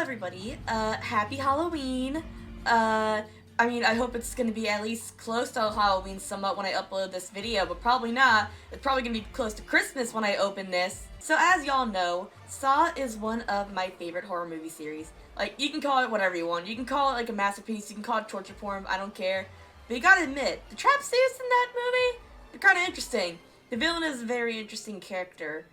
everybody. Happy Halloween. I hope it's gonna be at least close to Halloween somewhat when I upload this video, but probably not. It's probably gonna be close to Christmas when I open this. So as y'all know, Saw is one of my favorite horror movie series. Like, you can call it whatever you want. You can call it like a masterpiece, you can call it torture porn, I don't care. But you gotta admit, the trap suits in that movie, they're kinda interesting. The villain is a very interesting character.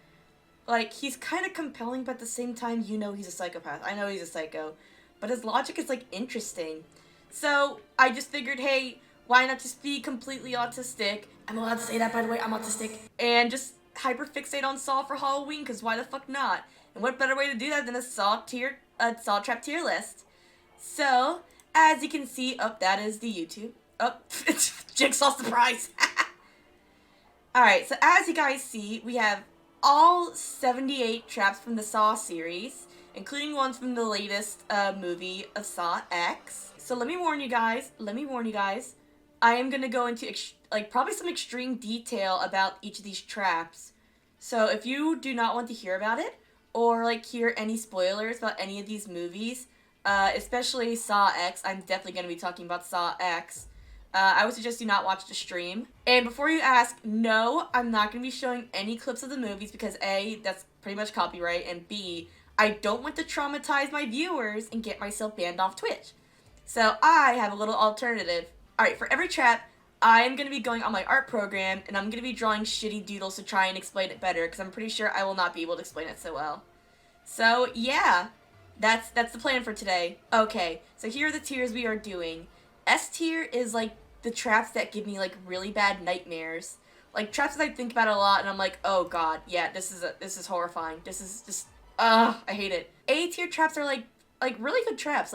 Like, he's kind of compelling, but at the same time, you know he's a psychopath. I know he's a psycho. But his logic is, like, interesting. So, I just figured, hey, why not just be completely autistic? I'm allowed to say that, by the way, I'm autistic. And just hyperfixate on Saw for Halloween, because why the fuck not? And what better way to do that than a Saw Trap tier list? So, as you can see, that is the YouTube. It's Jigsaw surprise! Alright, so as you guys see, we have all 78 traps from the Saw series, including ones from the latest movie of Saw X. So let me warn you guys, I am going to go into probably some extreme detail about each of these traps. So if you do not want to hear about it, or hear any spoilers about any of these movies, especially Saw X, I'm definitely going to be talking about Saw X. I would suggest you not watch the stream. And before you ask, no, I'm not going to be showing any clips of the movies because A, that's pretty much copyright, and B, I don't want to traumatize my viewers and get myself banned off Twitch. So I have a little alternative. Alright, for every trap, I am going to be going on my art program, and I'm going to be drawing shitty doodles to try and explain it better, because I'm pretty sure I will not be able to explain it so well. So, yeah, that's the plan for today. Okay, so here are the tiers we are doing. S tier is the traps that give me really bad nightmares. Traps that I think about a lot and I'm like, oh god, yeah, this is horrifying. This is just I hate it. A tier traps are really good traps.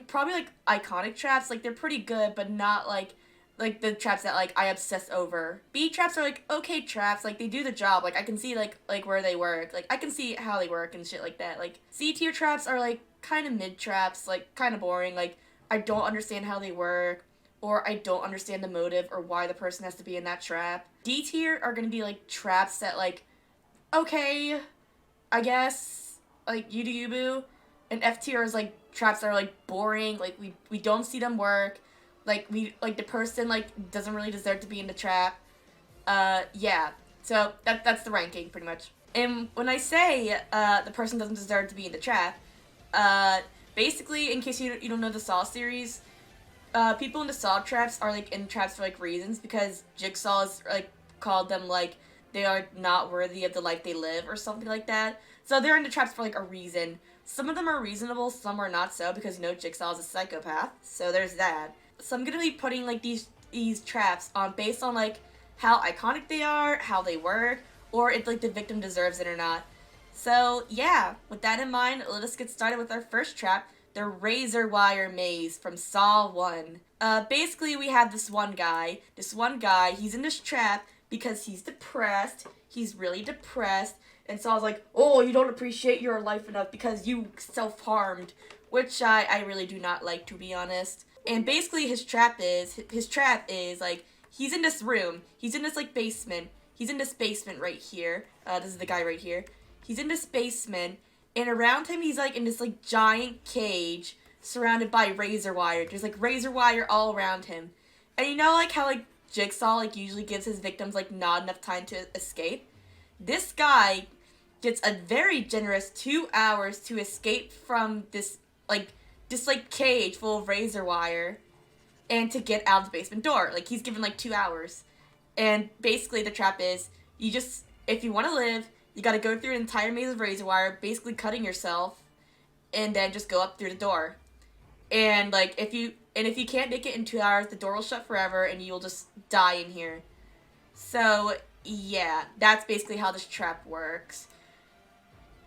Probably iconic traps. They're pretty good, but not like the traps that I obsess over. B traps are okay traps. They do the job. I can see where they work. I can see how they work and shit like that. C tier traps are kind of mid traps, kind of boring. I don't understand how they work, or I don't understand the motive or why the person has to be in that trap. D tier are gonna be traps that okay, I guess, you do you boo. And F tier is traps that are boring, we don't see them work, the person doesn't really deserve to be in the trap. Yeah. So that's the ranking pretty much. And when I say the person doesn't deserve to be in the trap, basically, in case you don't know the Saw series, people in the Saw traps are in traps for reasons, because Jigsaw's called them they are not worthy of the life they live or something like that. So they're in the traps for a reason. Some of them are reasonable, some are not so, because Jigsaw is a psychopath. So there's that. So I'm gonna be putting these traps on based on how iconic they are, how they work, or if the victim deserves it or not. So, yeah, with that in mind, let us get started with our first trap, the razor wire maze from Saw 1. Basically, we have this one guy, he's in this trap because he's depressed, he's really depressed, and Saw's oh, you don't appreciate your life enough because you self-harmed, which I really do not like, to be honest. And basically, his trap is, he's in this room, he's in this, basement, he's in this basement right here, this is the guy right here. He's in this basement, and around him he's in this giant cage surrounded by razor wire. There's razor wire all around him. And you know how Jigsaw usually gives his victims not enough time to escape? This guy gets a very generous 2 hours to escape from this cage full of razor wire and to get out of the basement door. He's given 2 hours. And basically the trap is, if you want to live, you gotta go through an entire maze of razor wire, basically cutting yourself, and then just go up through the door. And if you can't make it in 2 hours, the door will shut forever, and you'll just die in here. So yeah, that's basically how this trap works.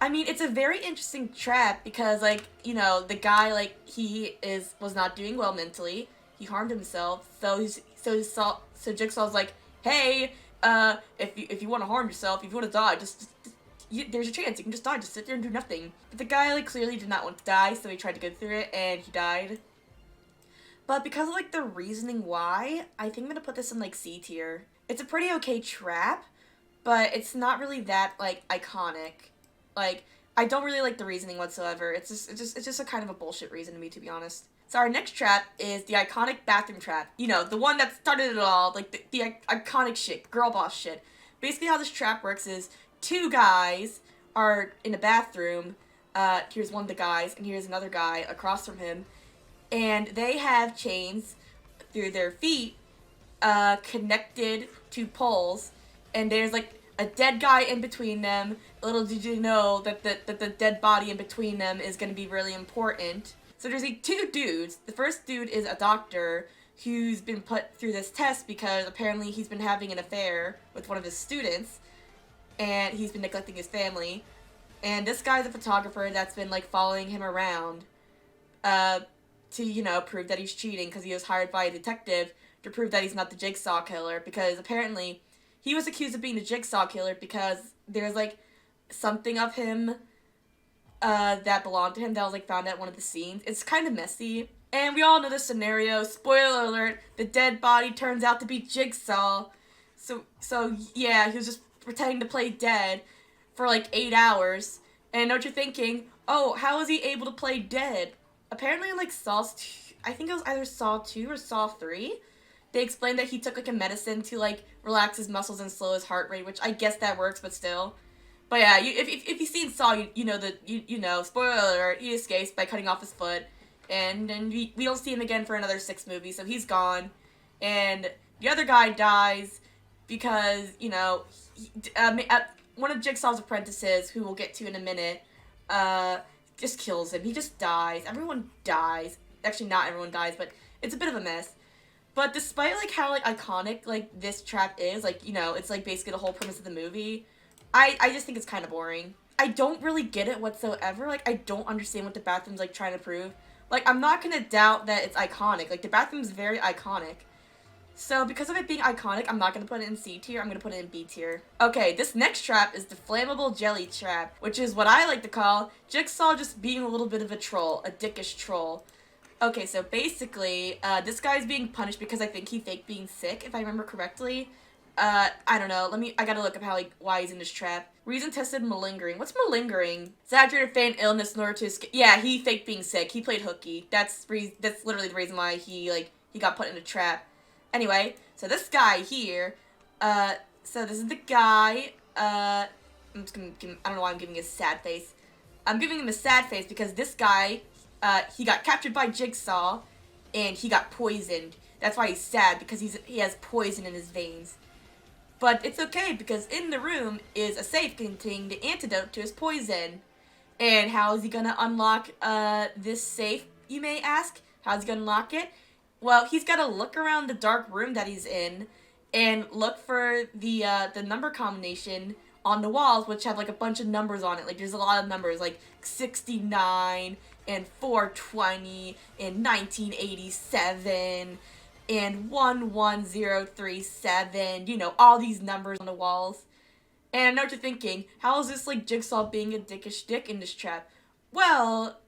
I mean, it's a very interesting trap because the guy was not doing well mentally. He harmed himself, so Jigsaw's hey, if you want to harm yourself, if you want to die, there's a chance you can just die, just sit there and do nothing. But the guy clearly did not want to die, so he tried to go through it and he died. But because of the reasoning why, I think I'm gonna put this in C tier. It's a pretty okay trap, but it's not really that iconic. I don't really like the reasoning whatsoever. It's just a kind of a bullshit reason to me, to be honest. So our next trap is the iconic bathroom trap. You know, the one that started it all, like the iconic shit, girl boss shit. Basically how this trap works is two guys are in a bathroom. Here's one of the guys, and here's another guy across from him. And they have chains through their feet connected to poles. And there's like a dead guy in between them. Little did you know that the dead body in between them is going to be really important. So there's like two dudes. The first dude is a doctor who's been put through this test because apparently he's been having an affair with one of his students, and he's been neglecting his family. And this guy's a photographer that's been like following him around to, you know, prove that he's cheating because he was hired by a detective to prove that he's not the Jigsaw killer, because apparently he was accused of being the Jigsaw killer because there's like something of him that belonged to him that was like found at one of the scenes. It's kind of messy. And we all know the scenario. Spoiler alert, the dead body turns out to be Jigsaw. So yeah, he was just pretending to play dead for like 8 hours. And I know what you're thinking. Oh, how was he able to play dead? Apparently in like I think it was either Saw 2 or Saw 3, they explained that he took like a medicine to like relax his muscles and slow his heart rate, which I guess that works, but still. But yeah, if you've seen Saw, you know that you know. Spoiler alert: he escapes by cutting off his foot, and we don't see him again for another 6 movies, so he's gone. And the other guy dies because, you know, one of Jigsaw's apprentices, who we'll get to in a minute, just kills him. He just dies. Everyone dies. Actually, not everyone dies, but it's a bit of a mess. But despite like how like iconic like this trap is, like, you know, it's like basically the whole premise of the movie, I just think it's kind of boring. I don't really get it whatsoever. Like, I don't understand what the bathroom's, like, trying to prove. Like, I'm not gonna doubt that it's iconic. Like, the bathroom's very iconic. So, because of it being iconic, I'm not gonna put it in C tier. I'm gonna put it in B tier. Okay, this next trap is the flammable jelly trap, which is what I like to call Jigsaw just being a little bit of a troll, a dickish troll. Okay, so basically, this guy's being punished because I think he faked being sick, if I remember correctly. I don't know. I gotta look up why he's in this trap. Reason tested malingering. What's malingering? Exaggerated feigned illness in order to escape. Yeah, he faked being sick. He played hooky. That's literally the reason why he got put in a trap. Anyway, so this guy here, so this is the guy, I'm just gonna I don't know why I'm giving him a sad face. I'm giving him a sad face because this guy, he got captured by Jigsaw, and he got poisoned. That's why he's sad, because he has poison in his veins. But it's okay, because in the room is a safe containing the antidote to his poison. And how is he gonna unlock this safe, you may ask? How's he gonna unlock it? Well, he's gotta look around the dark room that he's in and look for the number combination on the walls, which have like a bunch of numbers on it. Like, there's a lot of numbers, like 69 and 420 and 1987 and 11037, you know, all these numbers on the walls. And I know what you're thinking, how is this like Jigsaw being a dickish dick in this trap? Well,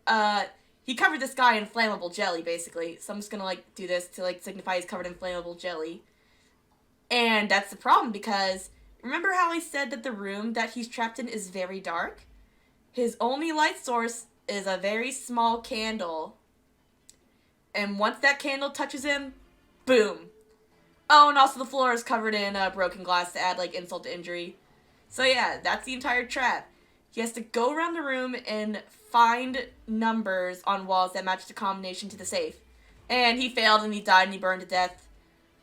he covered this guy in flammable jelly, basically. So I'm just gonna like do this to like signify he's covered in flammable jelly. And that's the problem, because remember how I said that the room that he's trapped in is very dark? His only light source is a very small candle. And once that candle touches him, boom. Oh, and also the floor is covered in broken glass to add like insult to injury. So yeah, that's the entire trap. He has to go around the room and find numbers on walls that match the combination to the safe. And he failed, and he died, and he burned to death.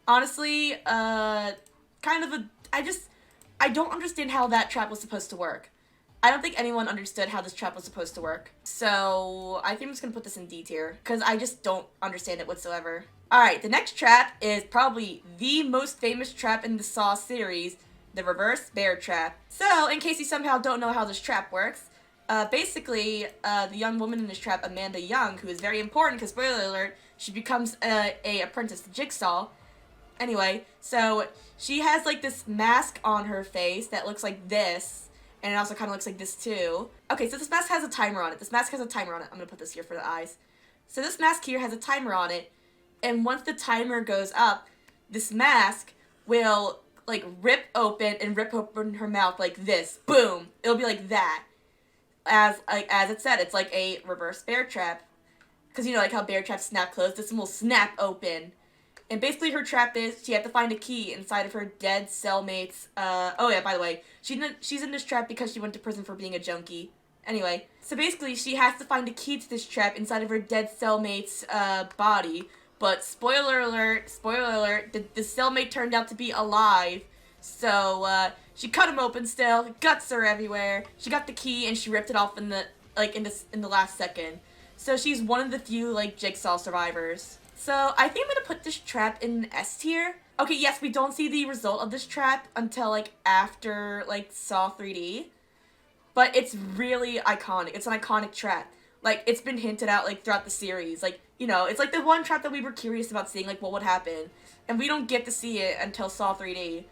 Honestly, kind of a... I don't understand how that trap was supposed to work. I don't think anyone understood how this trap was supposed to work. So, I think I'm just gonna put this in D tier, because I just don't understand it whatsoever. Alright, the next trap is probably the most famous trap in the Saw series, the reverse bear trap. So, in case you somehow don't know how this trap works, basically, the young woman in this trap, Amanda Young, who is very important, because spoiler alert, she becomes a apprentice to Jigsaw. Anyway, so she has like this mask on her face that looks like this, and it also kind of looks like this too. Okay, so this mask has a timer on it. I'm gonna put this here for the eyes. So this mask here has a timer on it, and once the timer goes up, this mask will like rip open her mouth like this. Boom! It'll be like that. as it said, it's like a reverse bear trap. Because you know, like how bear traps snap closed, this one will snap open. And basically her trap is she had to find a key inside of her dead cellmate's, oh yeah, by the way, she's in this trap because she went to prison for being a junkie. Anyway, so basically she has to find a key to this trap inside of her dead cellmate's, body. But spoiler alert, the cellmate turned out to be alive. So, she cut him open still, guts are everywhere. She got the key and she ripped it off in the last second. So she's one of the few, like, Jigsaw survivors. So I think I'm gonna put this trap in S tier. Okay, yes, we don't see the result of this trap until, like, after, like, Saw 3D. But it's really iconic. It's an iconic trap. Like, it's been hinted at, like, throughout the series. Like, you know, it's like the one trap that we were curious about seeing, like, what would happen. And we don't get to see it until Saw 3D.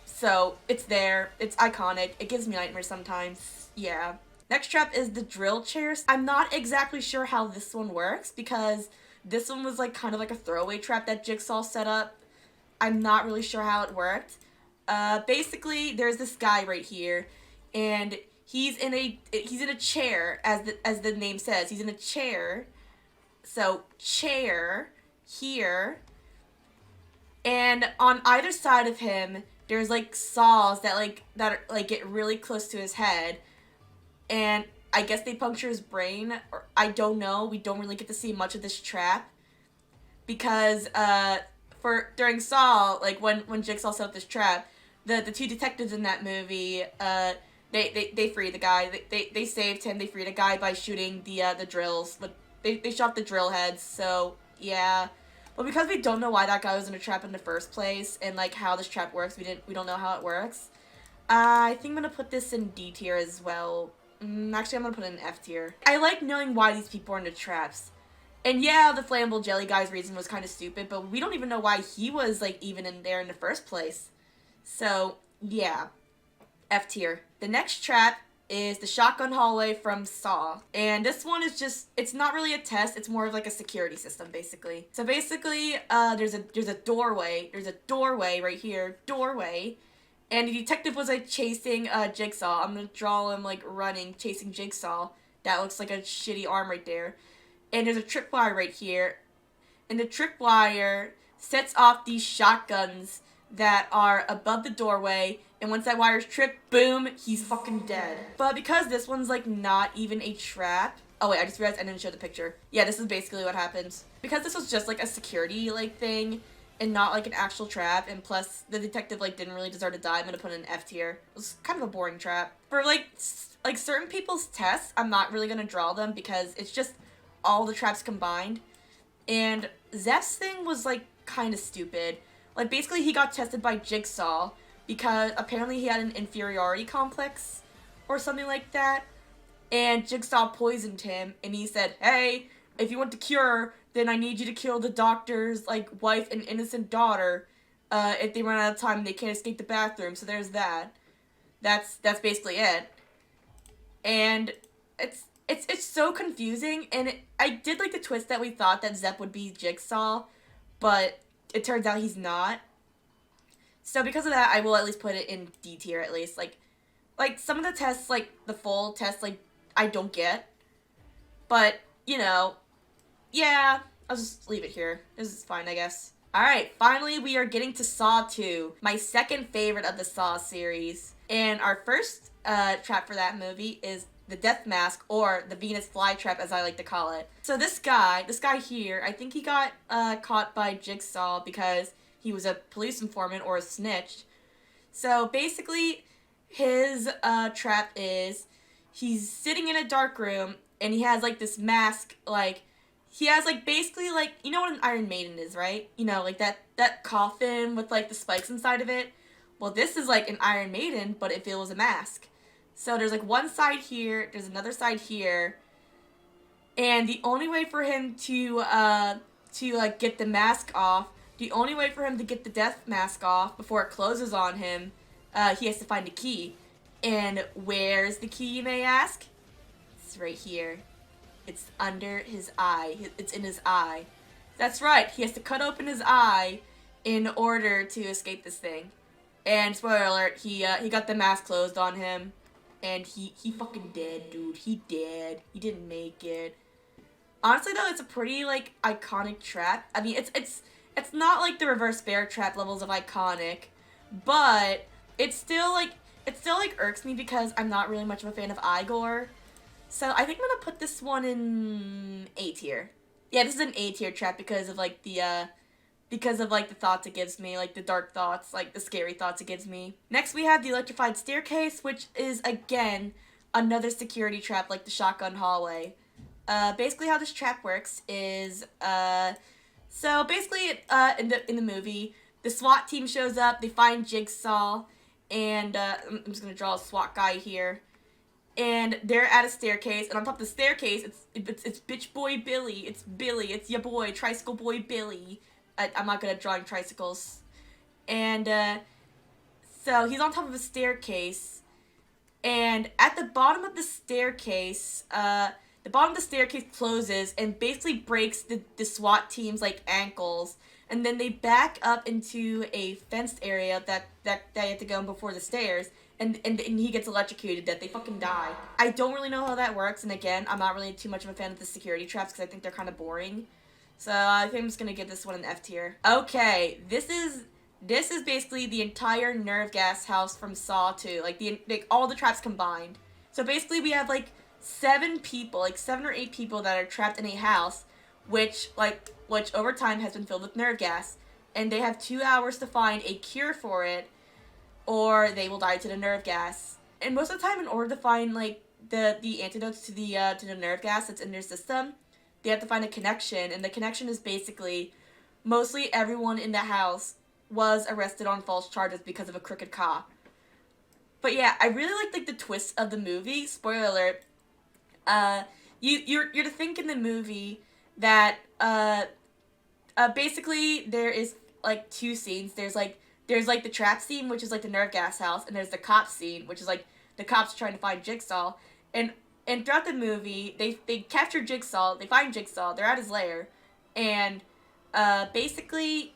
So, it's there. It's iconic. It gives me nightmares sometimes. Yeah. Next trap is the drill chairs. I'm not exactly sure how this one works because this one was like kind of like a throwaway trap that Jigsaw set up. I'm not really sure how it worked. Basically, there's this guy right here, and he's in a chair, as the name says. He's in a chair. So chair here, and on either side of him, there's like saws that get really close to his head. And I guess they puncture his brain, or I don't know. We don't really get to see much of this trap because during Saw, like when Jigsaw set up this trap, the two detectives in that movie, they freed the guy. They saved him. They freed a guy by shooting the drills, but they shot the drill heads. So yeah, but because we don't know why that guy was in a trap in the first place and like how this trap works, we don't know how it works. I think I'm gonna put this in D tier as well. Actually, I'm gonna put it in F tier. I like knowing why these people are in the traps. And yeah, the flammable jelly guy's reason was kind of stupid, but we don't even know why he was, like, even in there in the first place. So, yeah. F tier. The next trap is the shotgun hallway from Saw. And this one is just, it's not really a test, it's more of like a security system, basically. So basically, there's a doorway. There's a doorway right here. Doorway. And the detective was, like, chasing Jigsaw. I'm gonna draw him, like, running, chasing Jigsaw. That looks like a shitty arm right there. And there's a tripwire right here. And the tripwire sets off these shotguns that are above the doorway. And once that wire's tripped, boom, he's fucking dead. But because this one's, like, not even a trap... Oh, wait, I just realized I didn't show the picture. Yeah, this is basically what happens. Because this was just, like, a security, like, thing... and not, like, an actual trap, and plus, the detective, like, didn't really deserve to die. I'm gonna put it in F tier. It was kind of a boring trap. For, like, certain people's tests, I'm not really gonna draw them, because it's just all the traps combined. And Zeph's thing was, like, kind of stupid. Like, basically, he got tested by Jigsaw, because apparently he had an inferiority complex, or something like that. And Jigsaw poisoned him, and he said, hey, if you want to cure... then I need you to kill the doctor's, like, wife and innocent daughter, if they run out of time and they can't escape the bathroom, so there's that. That's basically it. And it's so confusing, and I did like the twist that we thought that Zep would be Jigsaw, but it turns out he's not. So because of that, I will at least put it in D tier, at least. Like, some of the tests, like, the full tests, like, I don't get. But, you know... yeah, I'll just leave it here. This is fine, I guess. Alright, finally we are getting to Saw 2, my second favorite of the Saw series. And our first trap for that movie is the Death Mask, or the Venus Flytrap as I like to call it. So this guy here, I think he got caught by Jigsaw because he was a police informant or a snitch. So basically, his trap is, he's sitting in a dark room, and he has like this mask, like, he has, like, basically, like, you know what an Iron Maiden is, right? You know, like, that coffin with, like, the spikes inside of it. Well, this is, like, an Iron Maiden, but if it was a mask. So there's, like, one side here, there's another side here. And the only way for him to like, get the mask off, the only way for him to get the death mask off before it closes on him, he has to find a key. And where's the key, you may ask? It's right here. It's under his eye. It's in his eye. That's right. He has to cut open his eye in order to escape this thing. And spoiler alert, he got the mask closed on him. and he fucking dead, dude. He dead. He didn't make it. Honestly, though, it's a pretty, like, iconic trap. I mean, it's not, like, the reverse bear trap levels of iconic, but it's still, like, irks me because I'm not really much of a fan of Igor. So I think I'm gonna put this one in A tier. Yeah, this is an A tier trap because of, like, the thoughts it gives me, like, the dark thoughts, like, the scary thoughts it gives me. Next, we have the electrified staircase, which is, again, another security trap, like the shotgun hallway. Basically how this trap works is, so basically, in the movie, the SWAT team shows up, they find Jigsaw, and, I'm just gonna draw a SWAT guy here, and they're at a staircase, and on top of the staircase, it's bitch boy Billy, it's your boy, tricycle boy Billy. I'm not good at drawing tricycles. And, so he's on top of a staircase, and at the bottom of the staircase, closes and basically breaks the SWAT team's, like, ankles, and then they back up into a fenced area that they have to go in before the stairs, and he gets electrocuted, that they fucking die. I don't really know how that works, and again, I'm not really too much of a fan of the security traps because I think they're kind of boring. So I think I'm just gonna give this one an F tier. Okay, this is basically the entire nerve gas house from Saw 2, like all the traps combined. So basically we have like 7 or 8 people that are trapped in a house, which over time has been filled with nerve gas, and they have 2 hours to find a cure for it, or they will die to the nerve gas. And most of the time, in order to find like the antidotes to the nerve gas that's in their system, they have to find a connection, and the connection is basically mostly everyone in the house was arrested on false charges because of a crooked cop. But yeah, I really like the twist of the movie. Spoiler alert. You're to think in the movie that basically there is like 2 scenes. There's the trap scene, which is like the nerve gas house, and there's the cop scene, which is like the cops trying to find Jigsaw. And throughout the movie, they capture Jigsaw, they find Jigsaw, they're at his lair, and basically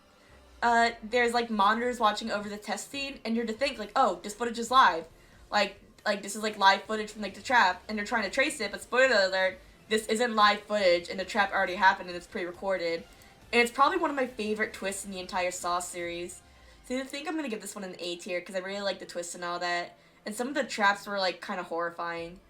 there's like monitors watching over the test scene, and you're to think like, oh, this footage is live, like this is like live footage from like the trap, and they're trying to trace it, but spoiler alert, this isn't live footage, and the trap already happened, and it's pre-recorded. And it's probably one of my favorite twists in the entire Saw series. So I think I'm gonna give this one an A tier because I really like the twists and all that, and some of the traps were like kind of horrifying.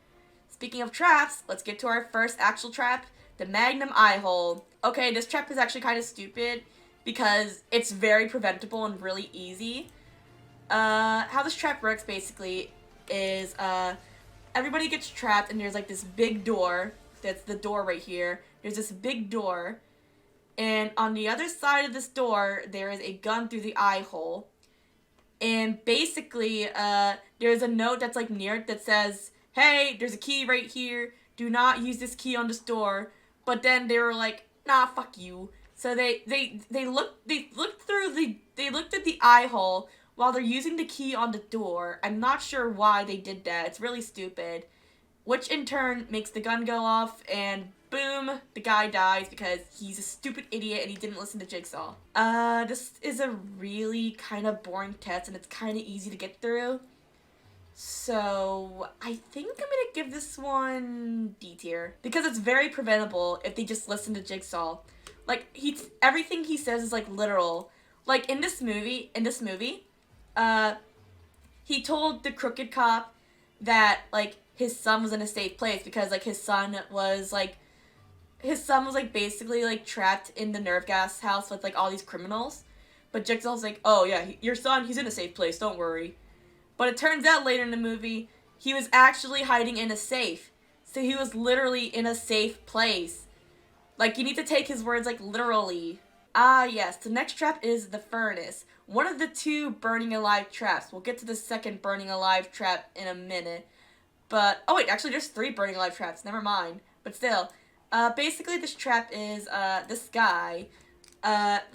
Speaking of traps, let's get to our first actual trap, the Magnum Eye Hole. Okay, this trap is actually kind of stupid because it's very preventable and really easy. How this trap works basically is everybody gets trapped, and there's like this big door. That's the door right here. There's this big door, and on the other side of this door, there is a gun through the eye hole. And basically, there's a note that's like near it that says, hey, there's a key right here. Do not use this key on this door. But then they were like, nah, fuck you. So they looked at the eye hole while they're using the key on the door. I'm not sure why they did that. It's really stupid. Which in turn makes the gun go off, and boom, the guy dies because he's a stupid idiot and he didn't listen to Jigsaw. This is a really kind of boring test, and it's kind of easy to get through. So I think I'm gonna give this one D tier because it's very preventable if they just listen to Jigsaw. Like everything he says is like literal. Like in this movie, he told the crooked cop that like his son was in a safe place because like his son was basically like trapped in the nerve gas house with like all these criminals. But Jigsaw's like, oh yeah, your son, he's in a safe place, don't worry. But it turns out later in the movie, he was actually hiding in a safe. So he was literally in a safe place. Like, you need to take his words, like, literally. Ah, yes, the next trap is the furnace. One of the 2 burning alive traps. We'll get to the second burning alive trap in a minute. But, oh wait, actually there's 3 burning alive traps, never mind. But still, basically this trap is, this guy,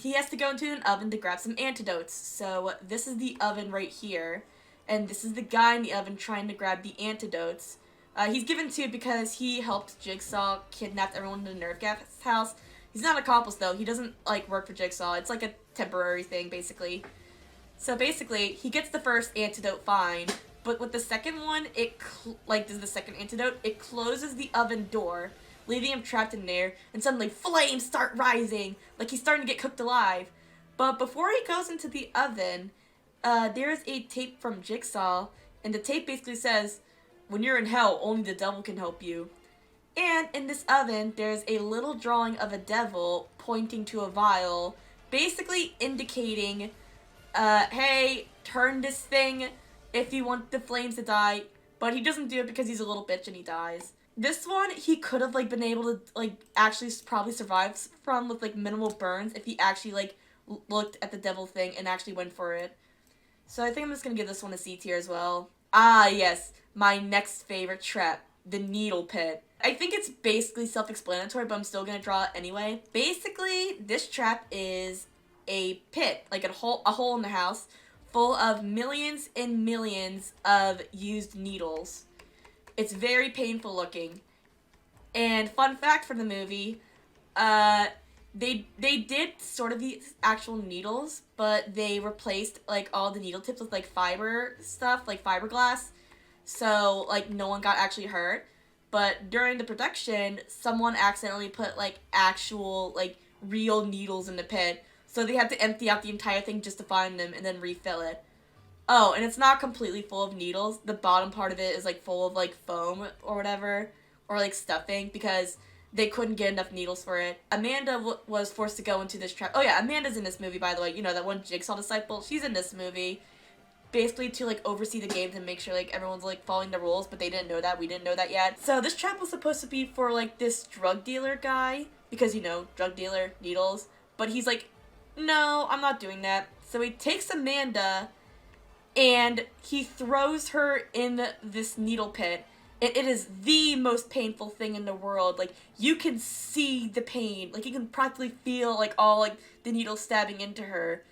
he has to go into an oven to grab some antidotes. So, this is the oven right here. And this is the guy in the oven trying to grab the antidotes. He's given 2 because he helped Jigsaw kidnap everyone in the nerve gas house. He's not an accomplice, though. He doesn't, like, work for Jigsaw. It's, like, a temporary thing, basically. So, basically, he gets the first antidote fine, But with the second one, this is the second antidote, it closes the oven door, leaving him trapped in there, and suddenly flames start rising, like he's starting to get cooked alive. But before he goes into the oven, there's a tape from Jigsaw, and the tape basically says, "When you're in hell, only the devil can help you." And in this oven, there's a little drawing of a devil pointing to a vial, basically indicating, hey, turn this thing if you want the flames to die. But he doesn't do it because he's a little bitch and he dies. This one, he could have, been able to, actually probably survive from with, minimal burns if he actually, looked at the devil thing and actually went for it. So I think I'm just going to give this one a C tier as well. Ah, yes, my next favorite trap, the needle pit. I think it's basically self-explanatory, but I'm still going to draw it anyway. Basically, this trap is a pit, like a hole in the house, full of millions and millions of used needles. It's very painful looking. And fun fact for the movie, they did sort of the actual needles, but they replaced all the needle tips with fiber stuff, like fiberglass, so no one got actually hurt. But during the production, someone accidentally put actual real needles in the pit, so they had to empty out the entire thing just to find them and then refill it. Oh, and it's not completely full of needles. The bottom part of it is full of foam or whatever, or stuffing, because they couldn't get enough needles for it. Amanda was forced to go into this trap. Oh yeah, Amanda's in this movie, by the way. You know, that one Jigsaw disciple. She's in this movie, basically to oversee the games and make sure everyone's following the rules, but they didn't know that. We didn't know that yet. So this trap was supposed to be for this drug dealer guy, because drug dealer, needles. But he's no, I'm not doing that. So he takes Amanda and he throws her in this needle pit. It is the most painful thing in the world. You can see the pain. You can practically feel all the needles stabbing into her.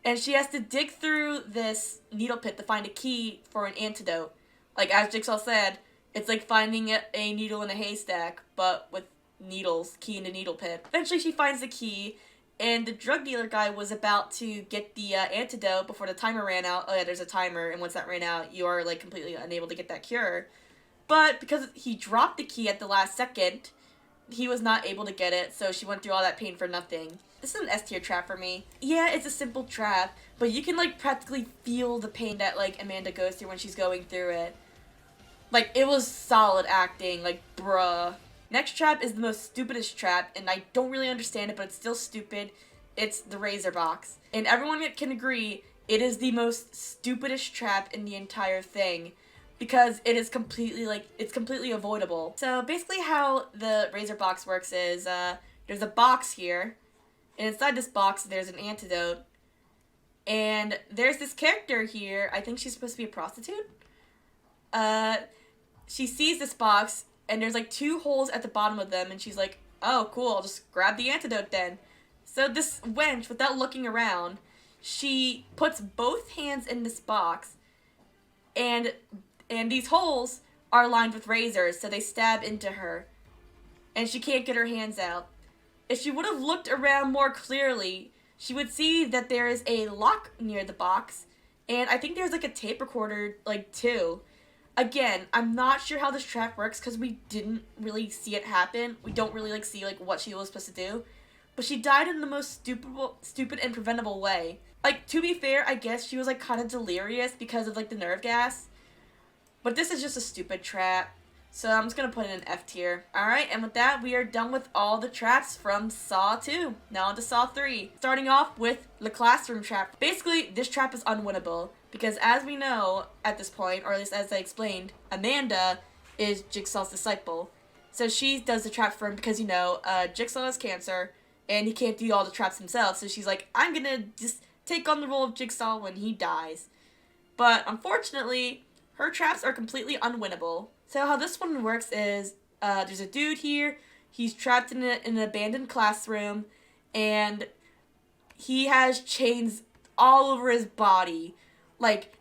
And she has to dig through this needle pit to find a key for an antidote. As Jigsaw said, it's finding a needle in a haystack, but with needles, key in the needle pit. Eventually she finds the key, and the drug dealer guy was about to get the antidote before the timer ran out. Oh yeah, there's a timer, and once that ran out, you are completely unable to get that cure. But because he dropped the key at the last second, he was not able to get it, so she went through all that pain for nothing. This is an S tier trap for me. Yeah, it's a simple trap, but you can practically feel the pain that Amanda goes through when she's going through it. It was solid acting, bruh. Next trap is the most stupidest trap, and I don't really understand it, but it's still stupid. It's the razor box. And everyone can agree, it is the most stupidest trap in the entire thing, because it is completely, it's completely avoidable. So basically how the razor box works is, there's a box here, and inside this box there's an antidote, and there's this character here, I think she's supposed to be a prostitute? She sees this box, and there's 2 holes at the bottom of them, and she's like, oh cool, I'll just grab the antidote then. So this wench, without looking around, she puts both hands in this box, and these holes are lined with razors, so they stab into her, and she can't get her hands out. If she would have looked around more clearly, she would see that there is a lock near the box, and I think there's a tape recorder, too. Again, I'm not sure how this trap works, because we didn't really see it happen. We don't really, see, what she was supposed to do. But she died in the most stupid and preventable way. To be fair, I guess she was, kind of delirious because of, the nerve gas. But this is just a stupid trap. So I'm just going to put it in F tier. Alright, and with that, we are done with all the traps from Saw 2. Now on to Saw 3. Starting off with the classroom trap. Basically, this trap is unwinnable, because as we know at this point, or at least as I explained, Amanda is Jigsaw's disciple. So she does the trap for him because, Jigsaw has cancer, and he can't do all the traps himself. So she's like, I'm going to just take on the role of Jigsaw when he dies. But unfortunately, her traps are completely unwinnable. So how this one works is, there's a dude here, he's trapped in an abandoned classroom, and he has chains all over his body.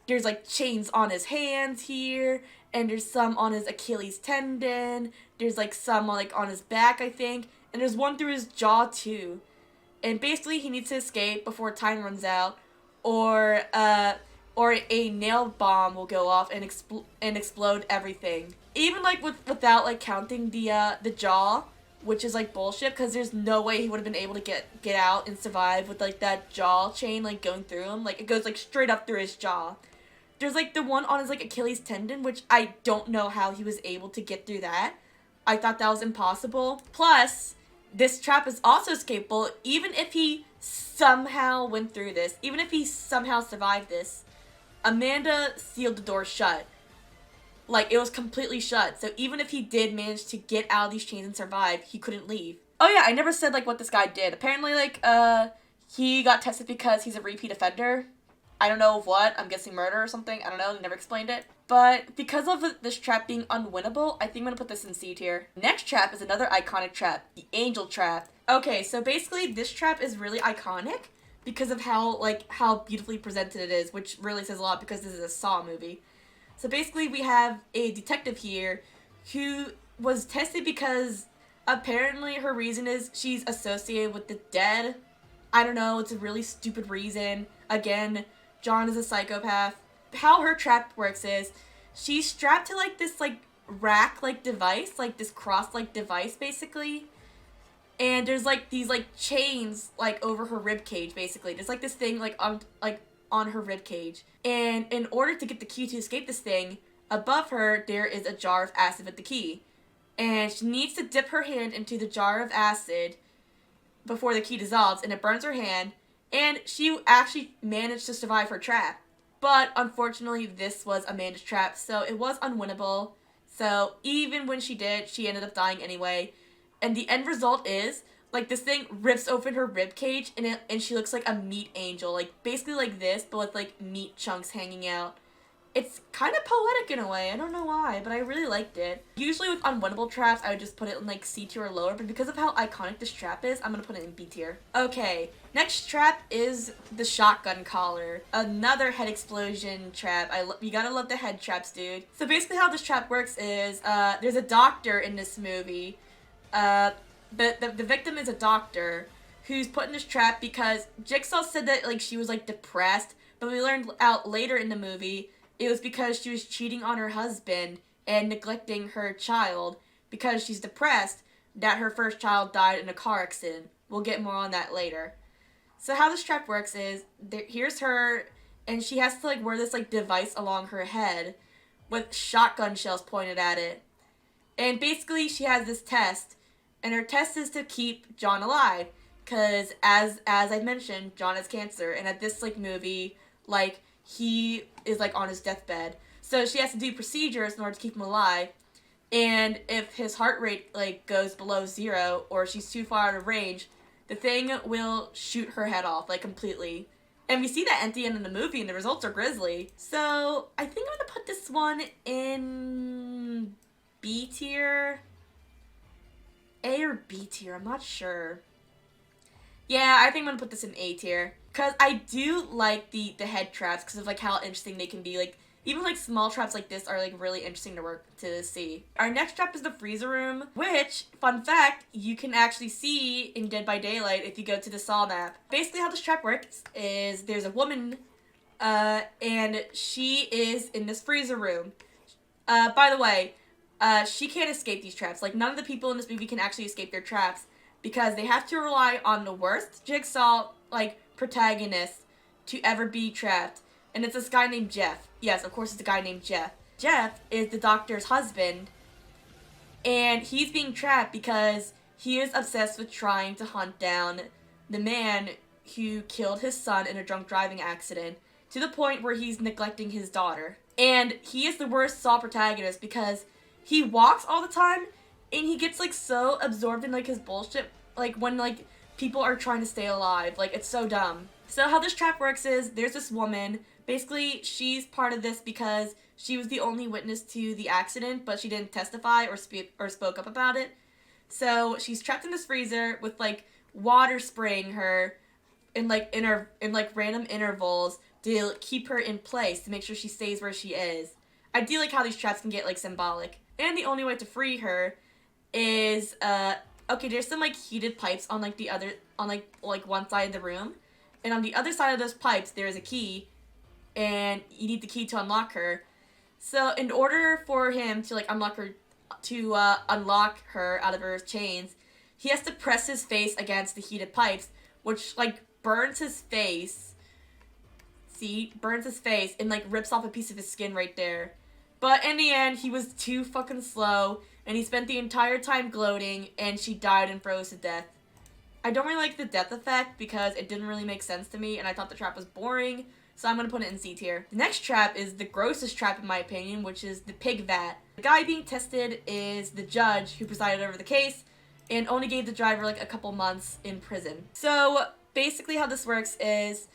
There's chains on his hands here, and there's some on his Achilles tendon, there's some on his back, I think, and there's one through his jaw too. And basically he needs to escape before time runs out, or or a nail bomb will go off and explode everything. Even like without like counting the jaw, which is like bullshit because there's no way he would have been able to get out and survive with like that jaw chain like going through him. Like it goes like straight up through his jaw. There's like the one on his like Achilles tendon, which I don't know how he was able to get through that. I thought that was impossible. Plus, this trap is also escapable even if he somehow went through this. Even if he somehow survived this. Amanda sealed the door shut. Like, it was completely shut. So even if he did manage to get out of these chains and survive, he couldn't leave. Oh yeah, I never said, like, what this guy did. Apparently, like, he got tested because he's a repeat offender. I don't know of what. I'm guessing murder or something. I don't know. They never explained it. But because of this trap being unwinnable, I think I'm going to put this in C tier. Next trap is another iconic trap. The angel trap. Okay, so basically this trap is really iconic because of how beautifully presented it is, which really says a lot because this is a Saw movie. So basically we have a detective here who was tested because apparently her reason is she's associated with the dead. I don't know, it's a really stupid reason. Again, John is a psychopath. How her trap works is she's strapped to like this like rack like device, like this cross like device basically. And there's like these like chains like over her rib cage basically. There's like this thing like on her rib cage. And in order to get the key to escape this thing, above her there is a jar of acid with the key. And she needs to dip her hand into the jar of acid before the key dissolves and it burns her hand. And she actually managed to survive her trap. But unfortunately this was Amanda's trap, so it was unwinnable. So even when she did, she ended up dying anyway. And the end result is, like, this thing rips open her rib cage, and she looks like a meat angel. Like, basically like this, but with, like, meat chunks hanging out. It's kind of poetic in a way. I don't know why, but I really liked it. Usually with unwinnable traps, I would just put it in, like, C tier or lower. But because of how iconic this trap is, I'm going to put it in B tier. Okay, next trap is the shotgun collar. Another head explosion trap. You gotta love the head traps, dude. So basically how this trap works is, there's a doctor in this movie. The victim is a doctor who's put in this trap because Jigsaw said that like she was like depressed, but we learned out later in the movie it was because she was cheating on her husband and neglecting her child because she's depressed that her first child died in a car accident. We'll get more on that later. So how this trap works is here's her and she has to like wear this like device along her head with shotgun shells pointed at it. And basically she has this test. And her test is to keep John alive, because as I mentioned, John has cancer, and at this like movie, like he is like on his deathbed, so she has to do procedures in order to keep him alive. And if his heart rate like goes below 0 or she's too far out of range, the thing will shoot her head off like completely. And we see that at the end of the movie, and the results are grisly. So I think I'm gonna put this one in B tier. A or B tier, I'm not sure. Yeah, I think I'm gonna put this in A tier. Because I do like the head traps because of like how interesting they can be. Like, even like small traps like this are like really interesting to see. Our next trap is the freezer room, which, fun fact, you can actually see in Dead by Daylight if you go to the Saw map. Basically how this trap works is there's a woman, and she is in this freezer room. By the way, she can't escape these traps. Like, none of the people in this movie can actually escape their traps because they have to rely on the worst Jigsaw, like, protagonist to ever be trapped. And it's this guy named Jeff. Yes, of course it's a guy named Jeff. Jeff is the doctor's husband, and he's being trapped because he is obsessed with trying to hunt down the man who killed his son in a drunk driving accident to the point where he's neglecting his daughter. And he is the worst Saw protagonist because he walks all the time, and he gets, like, so absorbed in, like, his bullshit, like, when, like, people are trying to stay alive. Like, it's so dumb. So how this trap works is, there's this woman, basically, she's part of this because she was the only witness to the accident, but she didn't testify or spoke up about it. So she's trapped in this freezer with, like, water spraying her in random intervals to keep her in place, to make sure she stays where she is. I do like how these traps can get, like, symbolic. And the only way to free her is, okay, there's some, like, heated pipes on, like, the other, on, like one side of the room. And on the other side of those pipes, there is a key. and you need the key to unlock her. So in order for him to like unlock her out of her chains, he has to press his face against the heated pipes, which like burns his face. See, burns his face and like rips off a piece of his skin right there. But in the end, he was too fucking slow, and he spent the entire time gloating, and she died and froze to death. I don't really like the death effect because it didn't really make sense to me, and I thought the trap was boring, so I'm going to put it in C tier. The next trap is the grossest trap in my opinion, which is the pig vat. The guy being tested is the judge who presided over the case, and only gave the driver like a couple months in prison. So basically how this works is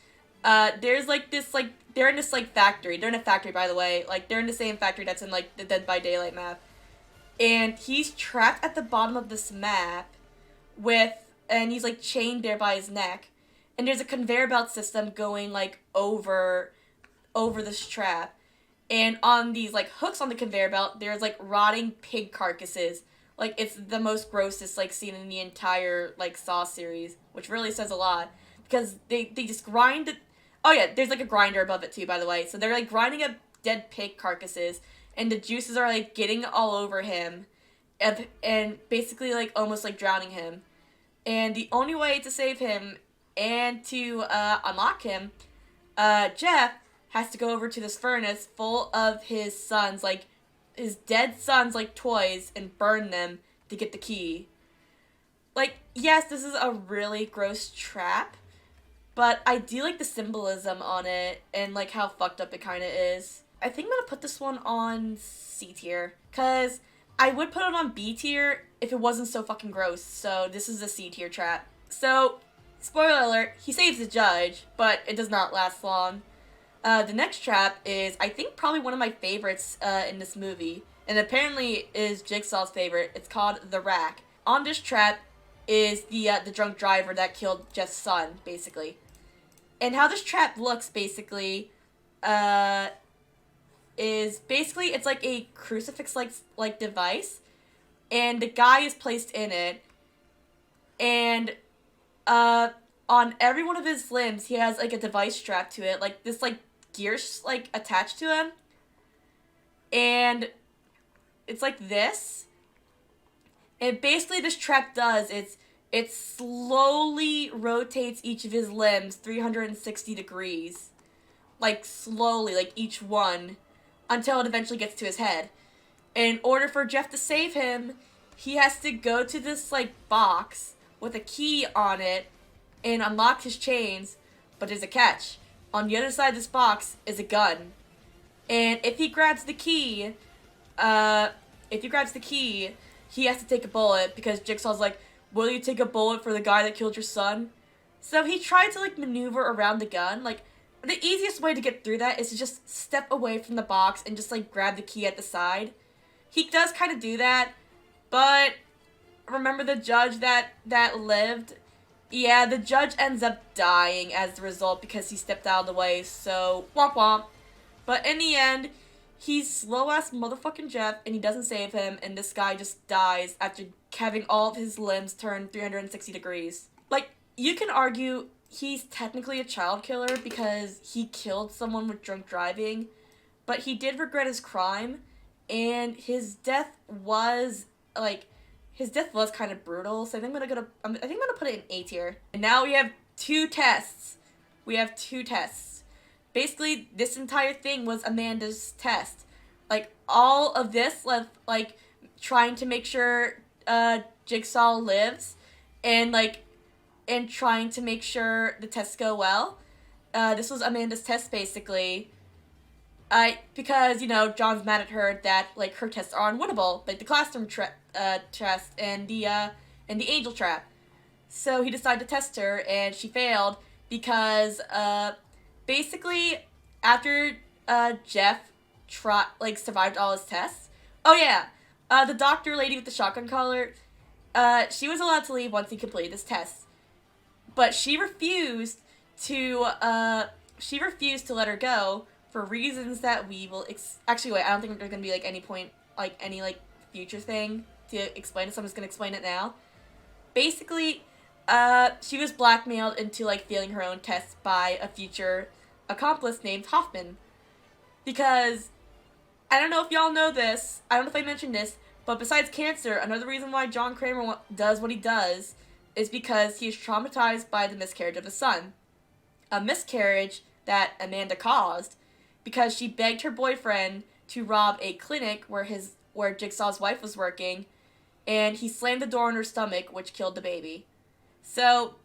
there's like this like they're in this like factory. They're in a factory, by the way. Like they're in the same factory that's in like the Dead by Daylight map. And he's trapped at the bottom of this map and he's like chained there by his neck. And there's a conveyor belt system going like over this trap. And on these like hooks on the conveyor belt, there's like rotting pig carcasses. Like it's the most grossest like scene in the entire like Saw series, which really says a lot because they just grind it. Oh yeah, there's like a grinder above it too, by the way. So they're like grinding up dead pig carcasses, and the juices are like getting all over him, and basically like almost like drowning him. And the only way to save him and to unlock him, Jeff has to go over to this furnace full of his sons, like his dead sons, like toys, and burn them to get the key. Like, yes, this is a really gross trap, but I do like the symbolism on it and like how fucked up it kind of is. I think I'm gonna put this one on C tier because I would put it on B tier if it wasn't so fucking gross. So this is a C tier trap. So, spoiler alert, he saves the judge, but it does not last long. The next trap is, I think, probably one of my favorites in this movie, and apparently is Jigsaw's favorite. It's called The Rack. On this trap is the drunk driver that killed Jeff's son, basically. And how this trap looks, basically, is basically it's like a crucifix-like device, and the guy is placed in it, and on every one of his limbs, he has like a device strapped to it, like this like gears like attached to him, and it's like this. And basically this trap does it slowly rotates each of his limbs 360 degrees, like slowly, like each one, until it eventually gets to his head. And in order for Jeff to save him, he has to go to this like box with a key on it and unlock his chains, but there's a catch. On the other side of this box is a gun. And if he grabs the key, he has to take a bullet because Jigsaw's like, will you take a bullet for the guy that killed your son? So he tried to like maneuver around the gun. Like, the easiest way to get through that is to just step away from the box and just like grab the key at the side. He does kind of do that, but remember the judge that lived? Yeah, the judge ends up dying as the result because he stepped out of the way, so womp womp. But in the end, he's slow-ass motherfucking Jeff, and he doesn't save him, and this guy just dies after having all of his limbs turned 360 degrees. Like, you can argue he's technically a child killer because he killed someone with drunk driving, but he did regret his crime, and his death was, like, kind of brutal, so I think I'm gonna put it in A tier. And now we have two tests. Basically, this entire thing was Amanda's test. Like, all of this left, like, trying to make sure Jigsaw lives, and trying to make sure the tests go well. This was Amanda's test, basically. Because, you know, John's mad at her that, like, her tests are unwinnable, like the classroom test and the angel trap. So he decided to test her, and she failed because, basically, after, Jeff survived all his tests. Oh, yeah, the doctor lady with the shotgun collar, she was allowed to leave once he completed his test. But she refused to let her go, for reasons that we will actually wait, I don't think there's gonna be like any point, like any like future thing to explain it, so I'm just gonna explain it now. Basically, she was blackmailed into like failing her own tests by a future accomplice named Hoffman. Because, I don't know if y'all know this, I don't know if I mentioned this, but besides cancer, another reason why John Kramer does what he does is because he is traumatized by the miscarriage of his son. A miscarriage that Amanda caused because she begged her boyfriend to rob a clinic where Jigsaw's wife was working, and he slammed the door on her stomach, which killed the baby. So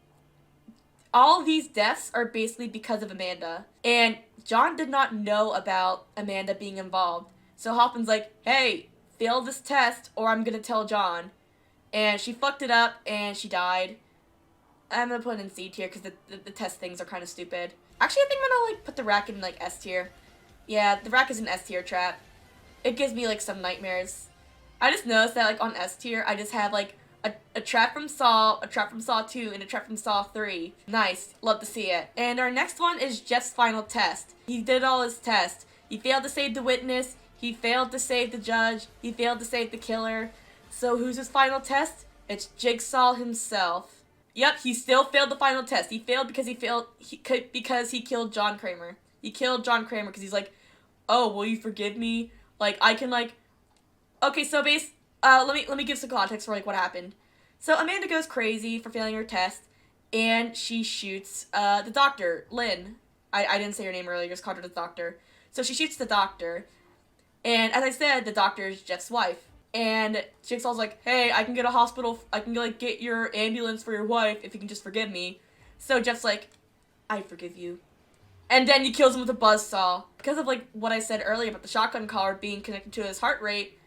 all of these deaths are basically because of Amanda. And John did not know about Amanda being involved. So Hoffman's like, hey, fail this test or I'm gonna tell John. And she fucked it up and she died. I'm gonna put it in C tier because the test things are kind of stupid. Actually, I think I'm gonna put the rack in S tier. Yeah, the rack is an S tier trap. It gives me some nightmares. I just noticed that on S tier, I just have a trap from Saw, a trap from Saw 2, and a trap from Saw 3. Nice. Love to see it. And our next one is Jeff's final test. He did all his tests. He failed to save the witness. He failed to save the judge. He failed to save the killer. So who's his final test? It's Jigsaw himself. Yep, he still failed the final test. He failed because he killed John Kramer. He killed John Kramer because he's like, oh, will you forgive me? I can okay, so let me give some context for what happened. So Amanda goes crazy for failing her test, and she shoots the doctor, Lynn. I didn't say her name earlier, just called her the doctor. So she shoots the doctor, and as I said, the doctor is Jeff's wife. And Jigsaw's like, hey, I can get get your ambulance for your wife if you can just forgive me. So Jeff's like, I forgive you. And then he kills him with a buzzsaw. Because of what I said earlier about the shotgun collar being connected to his heart rate,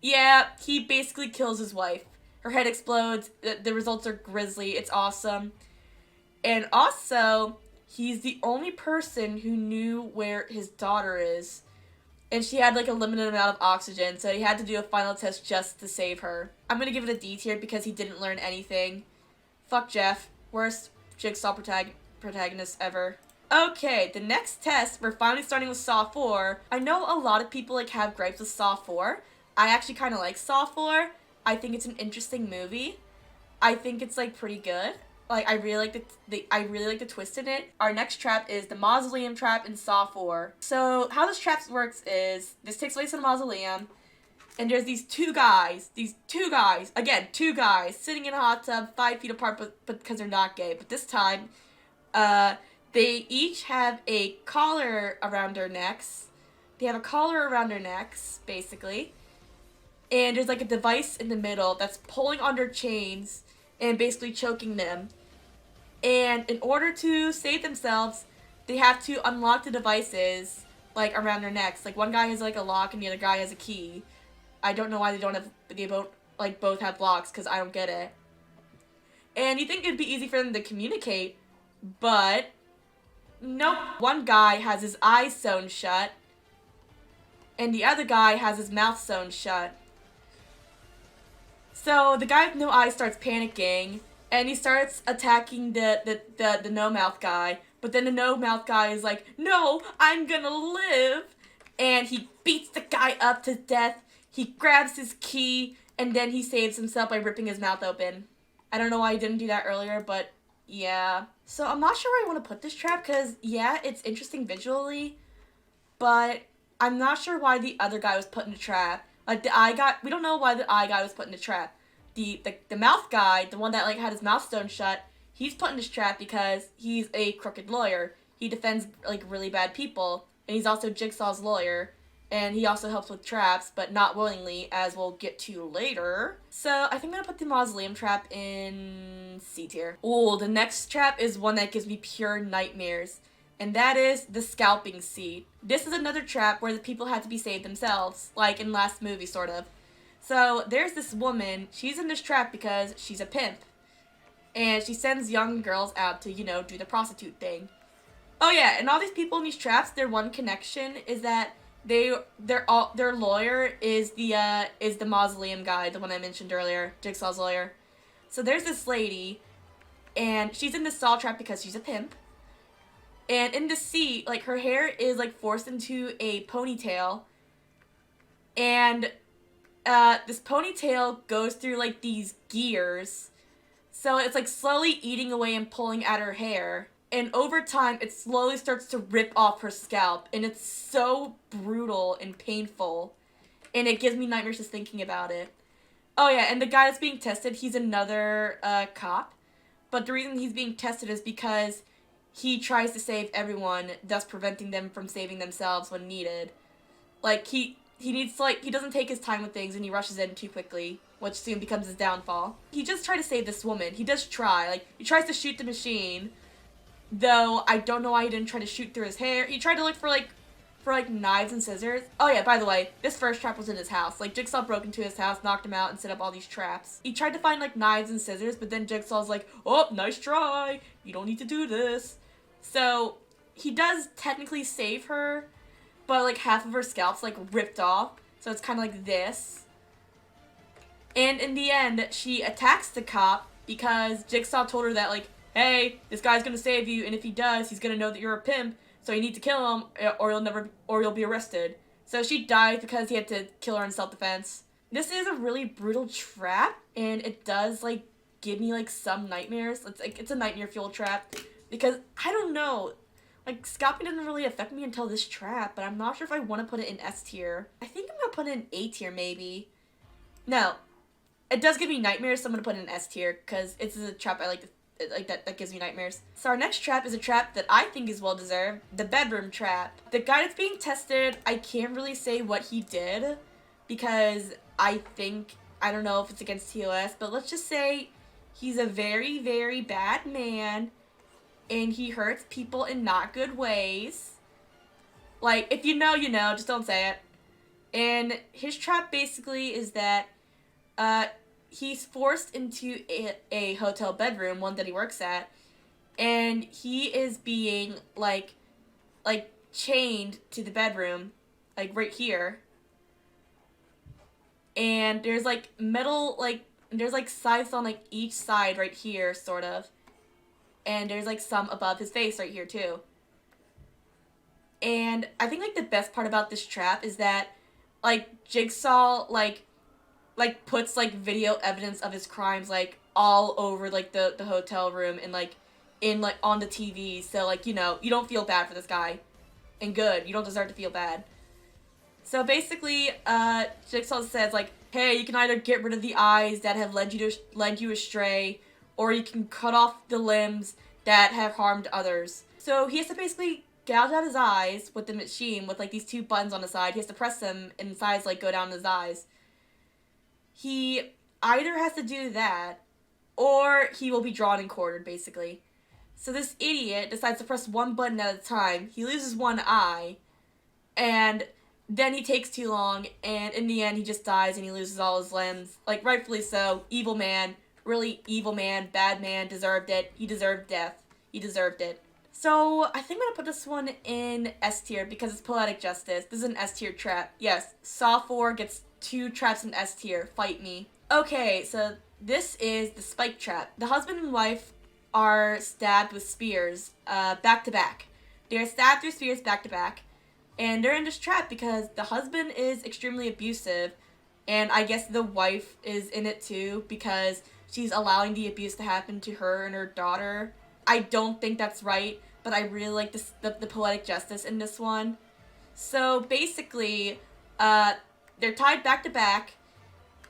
yeah, he basically kills his wife. Her head explodes. The results are grisly. It's awesome. And also, he's the only person who knew where his daughter is. And she had a limited amount of oxygen, so he had to do a final test just to save her. I'm gonna give it a D tier because he didn't learn anything. Fuck Jeff. Worst Jigsaw protagonist ever. Okay, the next test, we're finally starting with Saw 4. I know a lot of people have gripes with Saw 4. I actually kind of like Saw 4. I think it's an interesting movie. I think it's pretty good. I really like the twist in it. Our next trap is the mausoleum trap in Saw 4. So how this trap works is this takes place in a mausoleum, and there's these two guys, again, two guys sitting in a hot tub 5 feet apart, but because they're not gay. But this time, they each have a collar around their necks. They have a collar around their necks, basically. And there's a device in the middle that's pulling on their chains and basically choking them. And in order to save themselves, they have to unlock the devices around their necks. One guy has a lock and the other guy has a key. I don't know why they both have locks, because I don't get it. And you think it'd be easy for them to communicate, but nope. One guy has his eyes sewn shut, and the other guy has his mouth sewn shut. So the guy with no eyes starts panicking, and he starts attacking the no-mouth guy. But then the no-mouth guy is like, no, I'm gonna live. And he beats the guy up to death. He grabs his key, and then he saves himself by ripping his mouth open. I don't know why he didn't do that earlier, but yeah. So I'm not sure where I want to put this trap, because, yeah, it's interesting visually, but I'm not sure why the other guy was put in a trap. We don't know why the eye guy was put in a trap. The mouth guy, the one that had his mouth sewn shut, he's put in this trap because he's a crooked lawyer. He defends really bad people, and he's also Jigsaw's lawyer, and he also helps with traps, but not willingly, as we'll get to later. So I think I'm gonna put the mausoleum trap in C tier. Oh, the next trap is one that gives me pure nightmares, and that is the scalping seat. This is another trap where the people had to be saved themselves, like in last movie, sort of. So there's this woman, she's in this trap because she's a pimp. And she sends young girls out to, do the prostitute thing. Oh yeah, and all these people in these traps, their one connection is that their lawyer is the mausoleum guy, the one I mentioned earlier, Jigsaw's lawyer. So there's this lady, and she's in this Saw trap because she's a pimp. And in the seat, her hair is, forced into a ponytail. And, this ponytail goes through, these gears. So it's, slowly eating away and pulling at her hair. and over time, it slowly starts to rip off her scalp, and it's so brutal and painful, and it gives me nightmares just thinking about it. Oh yeah, and the guy that's being tested, he's another cop, but the reason he's being tested is because he tries to save everyone, thus preventing them from saving themselves when needed. Like, he needs to, like, he doesn't take his time with things, and he rushes in too quickly, which soon becomes his downfall. He just tried to save this woman. He does try. Like, he tries to shoot the machine, though I don't know why he didn't try to shoot through his hair. He tried to look for knives and scissors. Oh yeah, by the way, this first trap was in his house. Like, Jigsaw broke into his house, knocked him out, and set up all these traps. He tried to find, like, knives and scissors, but then Jigsaw's like, oh, nice try. You don't need to do this. So, he does technically save her, but, like, half of her scalp's, like, ripped off. So it's kind of like this. And in the end, she attacks the cop because Jigsaw told her that, like, hey, this guy's gonna save you, and if he does, he's gonna know that you're a pimp, so you need to kill him, or you'll be arrested. So she died because he had to kill her in self-defense. This is a really brutal trap, and it does, like, give me, like, some nightmares. It's a nightmare fuel trap, because, I don't know, like, scalping didn't really affect me until this trap, but I'm not sure if I want to put it in S tier. I think I'm gonna put it in A tier, maybe. No. It does give me nightmares, so I'm gonna put it in S tier, because it's a trap I like that gives me nightmares. So our next trap is a trap that I think is well deserved, the bedroom trap. The guy that's being tested, I can't really say what he did, because I don't know if it's against TOS, but let's just say he's a very, very bad man, and he hurts people in not good ways. Like, if you know, you know, just don't say it. And his trap basically is that, he's forced into a hotel bedroom, one that he works at, and he is being, like, chained to the bedroom, like, right here. And there's, like, metal, like, there's, like, scythes on, like, each side right here, sort of. And there's, like, some above his face right here, too. And I think, like, the best part about this trap is that, like, Jigsaw, like, puts, like, video evidence of his crimes, like, all over, like, the hotel room and, like, on the TV. So, like, you know, you don't feel bad for this guy. And good. You don't deserve to feel bad. So, basically, Jigsaw says, like, hey, you can either get rid of the eyes that have led you astray, or you can cut off the limbs that have harmed others. So, he has to basically gouge out his eyes with the machine with, like, these two buttons on the side. He has to press them and his eyes, like, go down his eyes. He either has to do that, or he will be drawn and quartered, basically. So this idiot decides to press one button at a time. He loses one eye, and then he takes too long, and in the end, he just dies, and he loses all his limbs. Like, rightfully so. Evil man. Really evil man. Bad man. Deserved it. He deserved death. He deserved it. So, I think I'm gonna put this one in S tier, because it's poetic justice. This is an S tier trap. Yes, Saw 4 gets 2 traps in S tier. Fight me. Okay, so this is the spike trap. The husband and wife are stabbed with spears, back to back. They're stabbed through spears back to back, and they're in this trap because the husband is extremely abusive, and I guess the wife is in it too because she's allowing the abuse to happen to her and her daughter. I don't think that's right, but I really like the poetic justice in this one. So basically, they're tied back to back,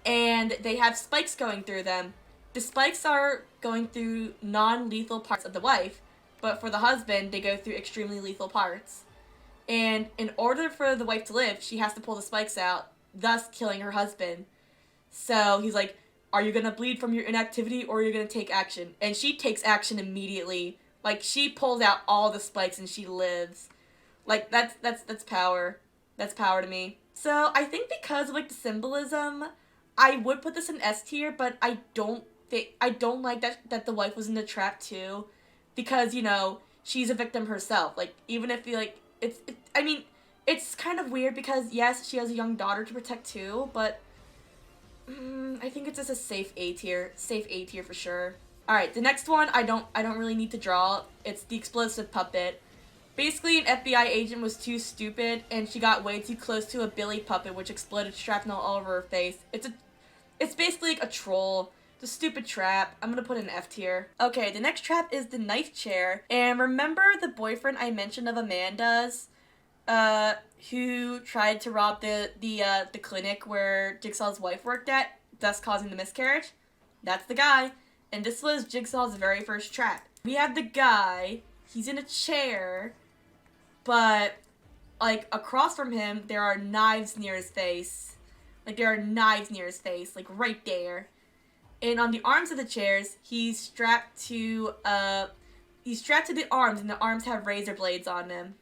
and they have spikes going through them. The spikes are going through non-lethal parts of the wife, but for the husband, they go through extremely lethal parts. And in order for the wife to live, she has to pull the spikes out, thus killing her husband. So he's like, are you gonna bleed from your inactivity, or are you gonna take action? And she takes action immediately. Like, she pulls out all the spikes and she lives. Like, that's power. That's power to me. So I think because of, like, the symbolism, I would put this in S tier, but I don't like that the wife was in the trap too, because, you know, she's a victim herself. Like, even if you, like, I mean, it's kind of weird because, yes, she has a young daughter to protect too, but I think it's just a safe A tier for sure. Alright, the next one I don't really need to draw. It's the explosive puppet. Basically, an FBI agent was too stupid, and she got way too close to a Billy puppet, which exploded shrapnel all over her face. It's basically like a troll. The stupid trap. I'm gonna put in F tier. Okay, the next trap is the knife chair. And remember the boyfriend I mentioned of Amanda's, who tried to rob the clinic where Jigsaw's wife worked at, thus causing the miscarriage? That's the guy. And this was Jigsaw's very first trap. We have the guy. He's in a chair, but like across from him there are knives near his face. Like there are knives near his face, like right there. And on the arms of the chairs, he's strapped to the arms, and the arms have razor blades on them.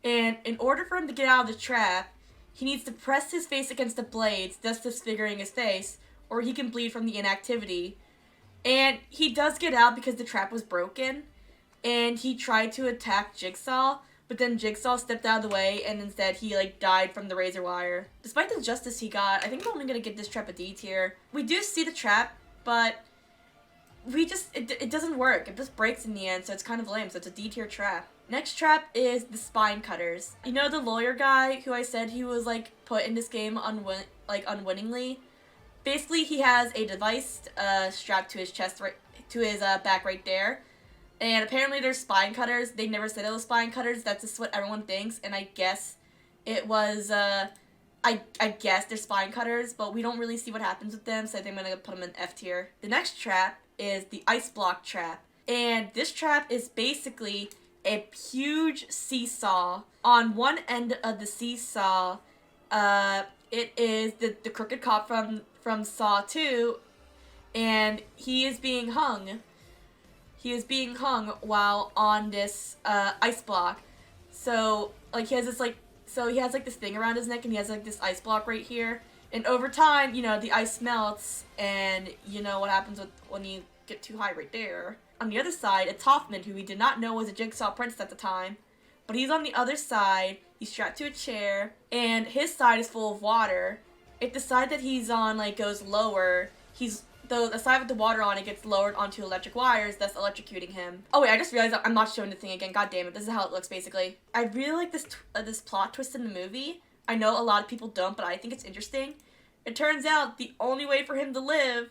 And in order for him to get out of the trap, he needs to press his face against the blades, thus disfiguring his face, or he can bleed from the inactivity. And he does get out because the trap was broken, and he tried to attack Jigsaw, but then Jigsaw stepped out of the way, and instead he like died from the razor wire. Despite the justice he got, I think I'm only gonna give this trap a D tier. We do see the trap, but it doesn't work. It just breaks in the end, so it's kind of lame. So it's a D tier trap. Next trap is the spine cutters. You know the lawyer guy who I said he was like put in this game unwittingly? Basically, he has a device strapped to his chest, to his back right there. And apparently they're spine cutters. They never said it was spine cutters. That's just what everyone thinks. And I guess it was, I guess they're spine cutters, but we don't really see what happens with them, so I think I'm going to put them in F tier. The next trap is the ice block trap. And this trap is basically a huge seesaw. On one end of the seesaw, it is the crooked cop from Saw 2, and he is being hung. He is being hung while on this ice block. So like he has this this thing around his neck, and he has like this ice block right here. And over time, you know, the ice melts, and you know what happens when you get too high right there. On the other side, it's Hoffman, who we did not know was a Jigsaw apprentice at the time. But he's on the other side, he's strapped to a chair, and his side is full of water. If the side that he's on like goes lower, the side with the water on it gets lowered onto electric wires, thus electrocuting him. Oh wait, I just realized I'm not showing the thing again. God damn it, this is how it looks basically. I really like this plot twist in the movie. I know a lot of people don't, but I think it's interesting. It turns out the only way for him to live,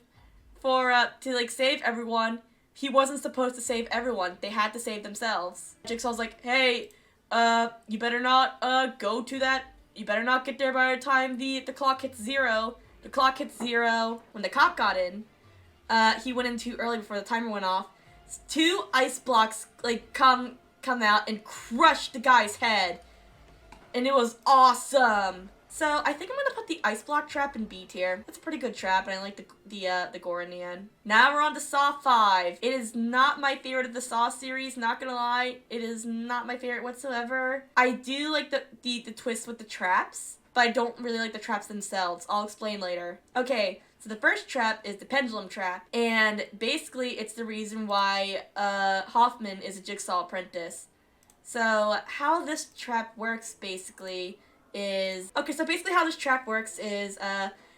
to like save everyone, he wasn't supposed to save everyone. They had to save themselves. Jigsaw's like, hey, you better not go to that. You better not get there by the time the clock hits 0. The clock hits 0 when the cop got in. He went in too early before the timer went off. 2 ice blocks like come out and crush the guy's head, and it was awesome. So I think I'm gonna put the ice block trap in B tier. That's a pretty good trap, and I like the gore in the end. Now we're on to Saw 5. It is not my favorite of the Saw series. Not gonna lie, it is not my favorite whatsoever. I do like the twist with the traps, but I don't really like the traps themselves. I'll explain later. Okay, so the first trap is the pendulum trap, and basically it's the reason why Hoffman is a Jigsaw apprentice. So how this trap works basically is... Okay, so basically how this trap works is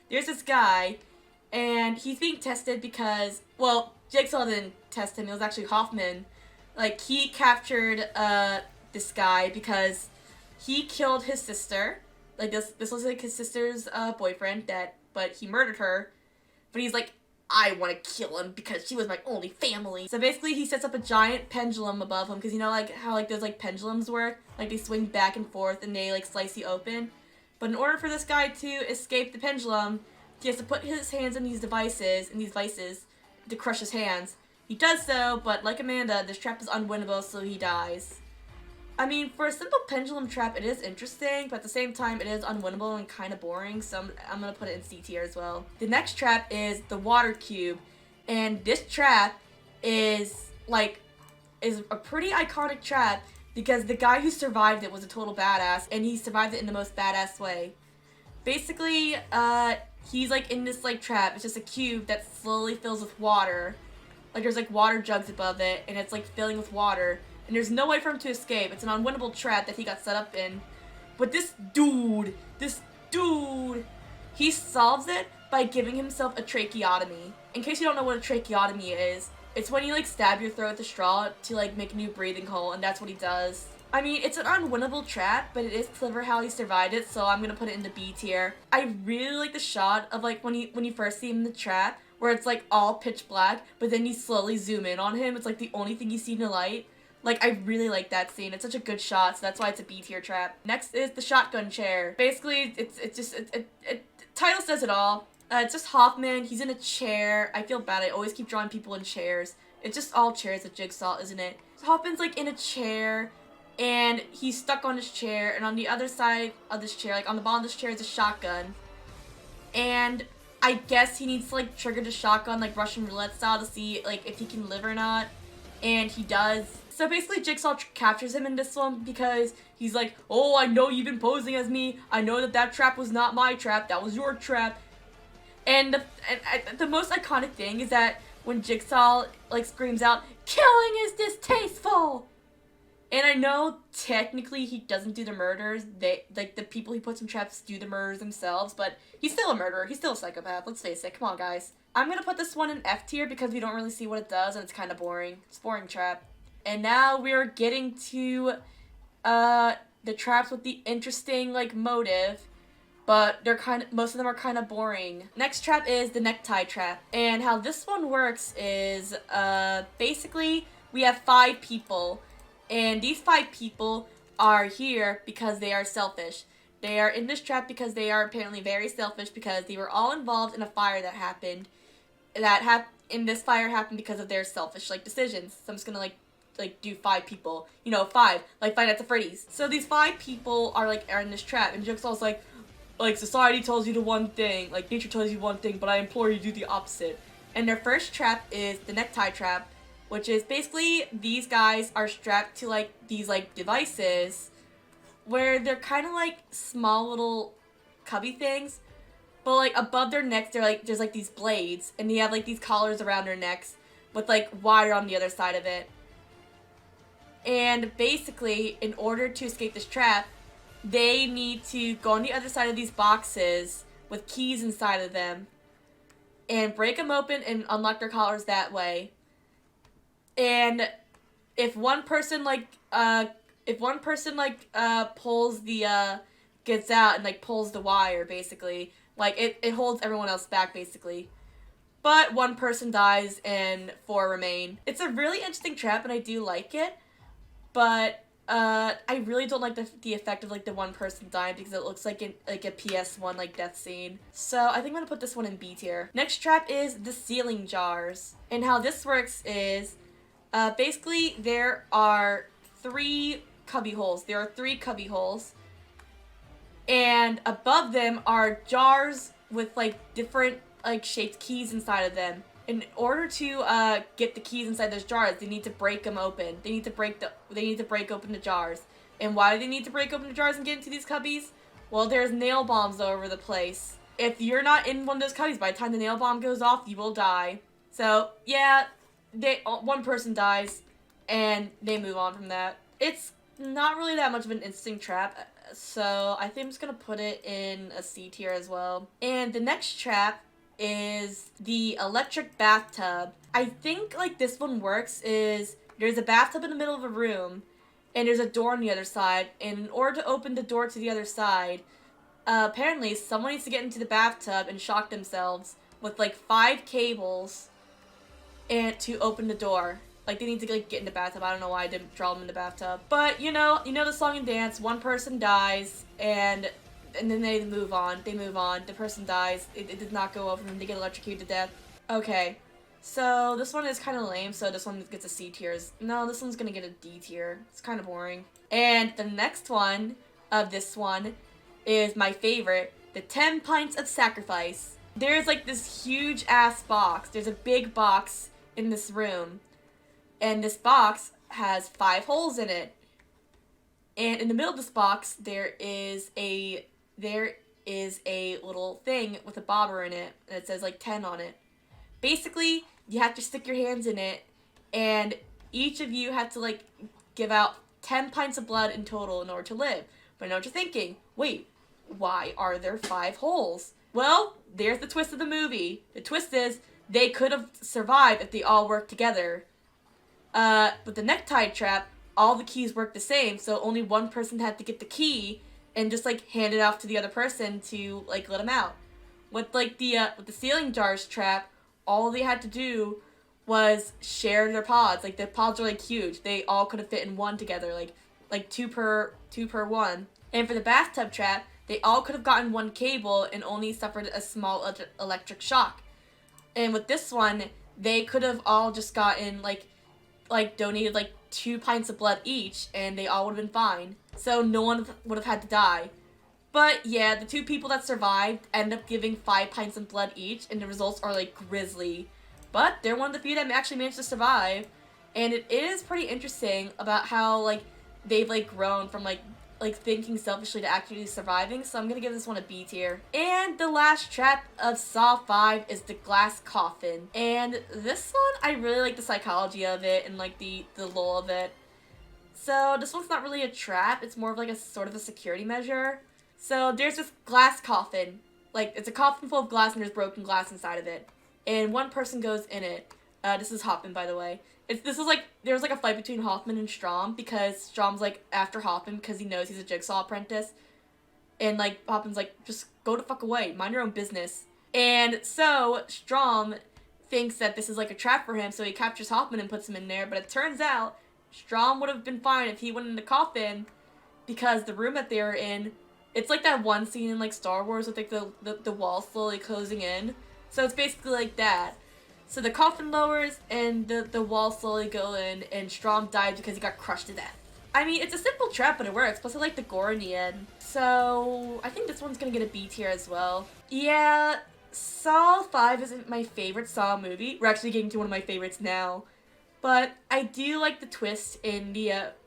there's this guy, and he's being tested because, well, Jigsaw didn't test him, it was actually Hoffman. Like, he captured this guy because he killed his sister. Like, this was like his sister's boyfriend, but he murdered her. But he's like, I want to kill him because she was my only family. So basically he sets up a giant pendulum above him, because you know like how like those like pendulums work? Like they swing back and forth and they like slice you open. But in order for this guy to escape the pendulum, he has to put his hands in these vices to crush his hands. He does so, but like Amanda, this trap is unwinnable, so he dies. I mean, for a simple pendulum trap, it is interesting, but at the same time, it is unwinnable and kind of boring, so I'm going to put it in C tier as well. The next trap is the water cube, and this trap is a pretty iconic trap because the guy who survived it was a total badass, and he survived it in the most badass way. Basically, he's like in this like trap. It's just a cube that slowly fills with water. Like there's like water jugs above it, and it's like filling with water. And there's no way for him to escape. It's an unwinnable trap that he got set up in. But this dude, he solves it by giving himself a tracheotomy. In case you don't know what a tracheotomy is, it's when you like stab your throat with a straw to like make a new breathing hole, and that's what he does. I mean, it's an unwinnable trap, but it is clever how he survived it, so I'm gonna put it into B tier. I really like the shot of like when you first see him in the trap, where it's like all pitch black, but then you slowly zoom in on him. It's like the only thing you see in the light. Like, I really like that scene. It's such a good shot, so that's why it's a B tier trap. Next is the shotgun chair. Basically, Titles does it all. It's just Hoffman. He's in a chair. I feel bad. I always keep drawing people in chairs. It's just all chairs at Jigsaw, isn't it? So Hoffman's like in a chair, and he's stuck on his chair, and on the other side of this chair, like on the bottom of this chair, is a shotgun. And I guess he needs to like trigger the shotgun like Russian roulette style to see like if he can live or not. And he does. So basically Jigsaw captures him in this one because he's like, oh, I know you've been posing as me. I know that that trap was not my trap. That was your trap. And the most iconic thing is that when Jigsaw like screams out, killing is distasteful. And I know technically he doesn't do the murders. They like the people he puts in traps do the murders themselves, but he's still a murderer. He's still a psychopath. Let's face it. Come on, guys. I'm gonna put this one in F tier because we don't really see what it does and it's kind of boring. It's a boring trap. And now we're getting to the traps with the interesting like motive, but most of them are kind of boring. Next trap is the necktie trap. And how this one works is basically we have 5 people. And these 5 people are here because they are selfish. They are in this trap because they are apparently very selfish because they were all involved in a fire that happened. In this fire happened because of their selfish like decisions. So I'm just gonna like do 5 people. You know, 5 like Five Nights at Freddy's. So these 5 people are in this trap, and Jigsaw's like society tells you the one thing, like nature tells you one thing, but I implore you to do the opposite. And their first trap is the necktie trap, which is basically these guys are strapped to like these like devices where they're kind of like small little cubby things, but like above their necks there's like these blades, and they have like these collars around their necks with like wire on the other side of it. And basically, in order to escape this trap, they need to go on the other side of these boxes with keys inside of them and break them open and unlock their collars that way. And if one person pulls the gets out and like pulls the wire, basically like it holds everyone else back basically. But one person dies and 4 remain. It's a really interesting trap and I do like it, but I really don't like the effect of like the one person dying because it looks like a PS1 like death scene. So I think I'm gonna put this one in B tier. Next trap is the ceiling jars, and how this works is basically there are 3 cubby holes. There are 3 cubby holes, and above them are jars with like different like shaped keys inside of them. In order to get the keys inside those jars, they need to break them open. They need to break open the jars. And why do they need to break open the jars and get into these cubbies? Well, there's nail bombs all over the place. If you're not in one of those cubbies, by the time the nail bomb goes off, you will die. So yeah, one person dies, and they move on from that. It's not really that much of an interesting trap, so I think I'm just gonna put it in a C tier as well. And the next trap is the electric bathtub. I think like this one works is there's a bathtub in the middle of a room and there's a door on the other side, and in order to open the door to the other side, apparently someone needs to get into the bathtub and shock themselves with like 5 cables and to open the door. Like they need to like get in the bathtub. I don't know why I didn't draw them in the bathtub, but you know the song and dance. One person dies and then they move on. The person dies. It did not go over them. They get electrocuted to death. Okay. So this one is kind of lame. So this one gets a C tier. No, this one's going to get a D tier. It's kind of boring. And the next one of this one is my favorite. The 10 Pints of Sacrifice. There's like this huge ass box. There's a big box in this room. And this box has 5 holes in it. And in the middle of this box, there is a little thing with a bobber in it, and it says like 10 on it. Basically, you have to stick your hands in it, and each of you have to like give out 10 pints of blood in total in order to live. But I know what you're thinking. Wait, why are there 5 holes? Well, there's the twist of the movie. The twist is they could have survived if they all worked together. With the necktie trap, all the keys work the same, so only one person had to get the key and just like hand it off to the other person to like let them out. With like the ceiling jars trap, all they had to do was share their pods. Like the pods are like huge. They all could have fit in one together, like two per one. And for the bathtub trap, they all could have gotten one cable and only suffered a small electric shock. And with this one, they could have all just gotten like donated like 2 pints of blood each, and they all would have been fine. So no one would have had to die. But yeah, the 2 people that survived end up giving 5 pints of blood each, and the results are like grisly. But they're one of the few that actually managed to survive, and it is pretty interesting about how like they've like grown from like thinking selfishly to actually surviving. So I'm gonna give this one a B tier. And the last trap of Saw 5 is the glass coffin, and this one I really like the psychology of it and like the lore of it. So this one's not really a trap; it's more of like a sort of a security measure. So there's this glass coffin. Like, it's a coffin full of glass and there's broken glass inside of it. And one person goes in it. This is Hoffman, by the way. There was like a fight between Hoffman and Strom because Strom's like after Hoffman because he knows he's a jigsaw apprentice. And like, Hoffman's like, just go the fuck away. Mind your own business. And so Strom thinks that this is like a trap for him, so he captures Hoffman and puts him in there. But it turns out Strom would have been fine if he went in the coffin because the room that they were in, it's like that one scene in like Star Wars with like the wall slowly closing in. So it's basically like that. So the coffin lowers and the walls slowly go in, and Strom died because he got crushed to death. I mean, it's a simple trap, but it works. Plus I like the gore in the end. So I think this one's gonna get a B tier as well. Yeah, Saw 5 isn't my favorite Saw movie. We're actually getting to one of my favorites now. But I do like the twist in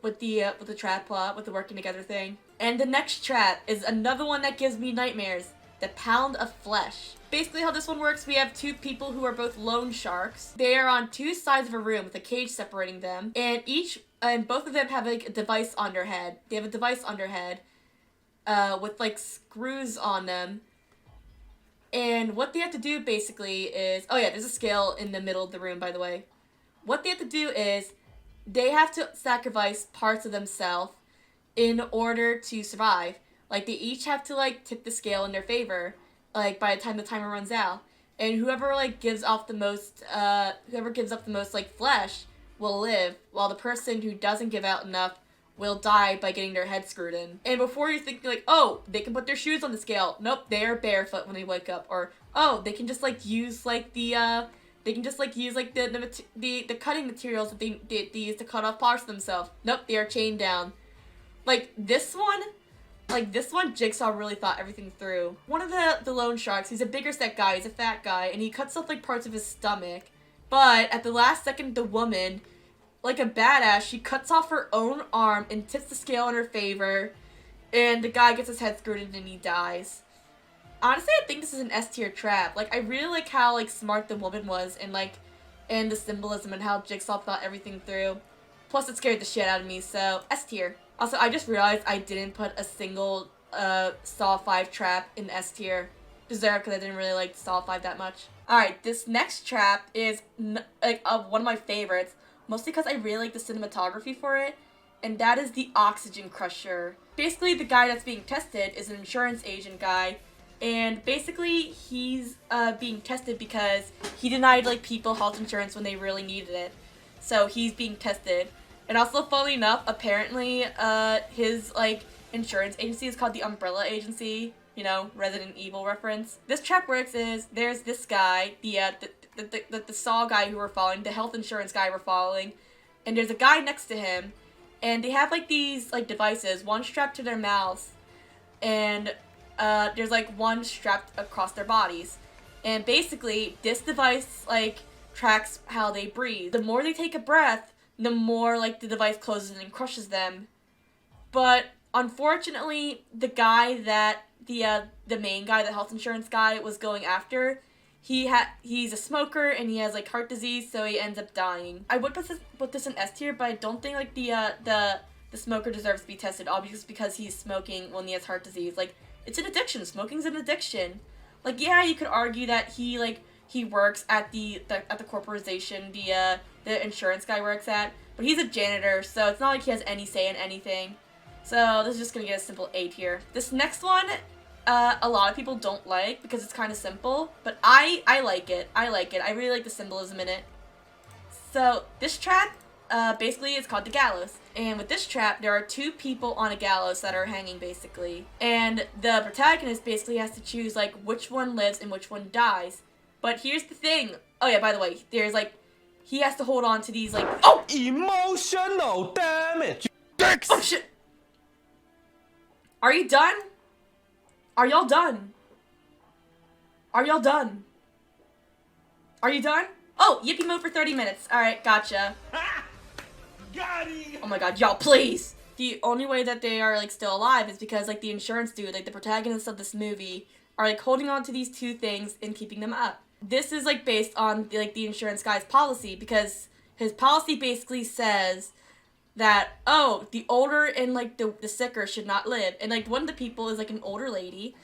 with the trap plot, with the working together thing. And the next trap is another one that gives me nightmares. The pound of flesh. Basically how this one works, we have 2 people who are both loan sharks. They are on 2 sides of a room with a cage separating them. And both of them have like a device on their head. They have a device on their head with like screws on them. And what they have to do basically is, oh yeah, there's a scale in the middle of the room, by the way. What they have to do is they have to sacrifice parts of themselves in order to survive. Like, they each have to, like, tip the scale in their favor, like, by the time the timer runs out. And whoever, like, gives up the most, like, flesh will live, while the person who doesn't give out enough will die by getting their head screwed in. And before you think, like, oh, they can put their shoes on the scale. Nope, they are barefoot when they wake up. Or, oh, they can just, like, use, like, the cutting materials that they use to cut off parts of themselves. Nope, they are chained down. Like, this one, Jigsaw really thought everything through. One of the loan sharks, he's a bigger set guy, he's a fat guy, and he cuts off, like, parts of his stomach. But at the last second, the woman, like a badass, she cuts off her own arm and tips the scale in her favor, and the guy gets his head screwed in and he dies. Honestly, I think this is an S tier trap. Like, I really like how, like, smart the woman was, and, like, and the symbolism and how Jigsaw thought everything through. Plus, it scared the shit out of me, so S tier. Also, I just realized I didn't put a single Saw 5 trap in S tier. Deserved, because I didn't really like Saw 5 that much. Alright, this next trap is one of my favorites, mostly because I really like the cinematography for it, and that is the Oxygen Crusher. Basically, the guy that's being tested is an insurance agent guy, and basically he's being tested because he denied, like, people health insurance when they really needed it. So he's being tested. And also, funnily enough, apparently, his, like, insurance agency is called the Umbrella Agency. You know, Resident Evil reference. This trap works is, there's this guy, the Saw guy who we're following, the health insurance guy we're following, and there's a guy next to him, and they have, like, these, like, devices, one strapped to their mouths, and, there's, like, one strapped across their bodies. And basically, this device, like, tracks how they breathe. The more they take a breath, the more, like, the device closes and crushes them. But unfortunately, the guy that the main guy, the health insurance guy, was going after, he's a smoker and he has, like, heart disease, so he ends up dying. I would put this in S tier, but I don't think, like, the smoker deserves to be tested, obviously because he's smoking when he has heart disease. Like, it's an addiction. Smoking's an addiction. Like, yeah, you could argue that he works at the corporation the insurance guy works at, but he's a janitor, so it's not like he has any say in anything. So this is just gonna get a simple A tier. This next one, a lot of people don't like because it's kind of simple, but I like it. I like it. I really like the symbolism in it. So this trap, basically it's called the gallows. And with this trap, there are two people on a gallows that are hanging, basically. And the protagonist basically has to choose, like, which one lives and which one dies. But here's the thing. Oh yeah, by the way, there's, like, he has to hold on to these, like, oh! Emotional damage! Oh, shit! Are you done? Are y'all done? Are y'all done? Are you done? Oh, yippee mode for 30 minutes. Alright, gotcha. Got him! Oh my god, y'all, please! The only way that they are, like, still alive is because, like, the insurance dude, like, the protagonists of this movie, are, like, holding on to these two things and keeping them up. This is, like, based on, like, the insurance guy's policy, because his policy basically says that, oh, the older and, like, the sicker should not live. And, like, one of the people is, like, an older lady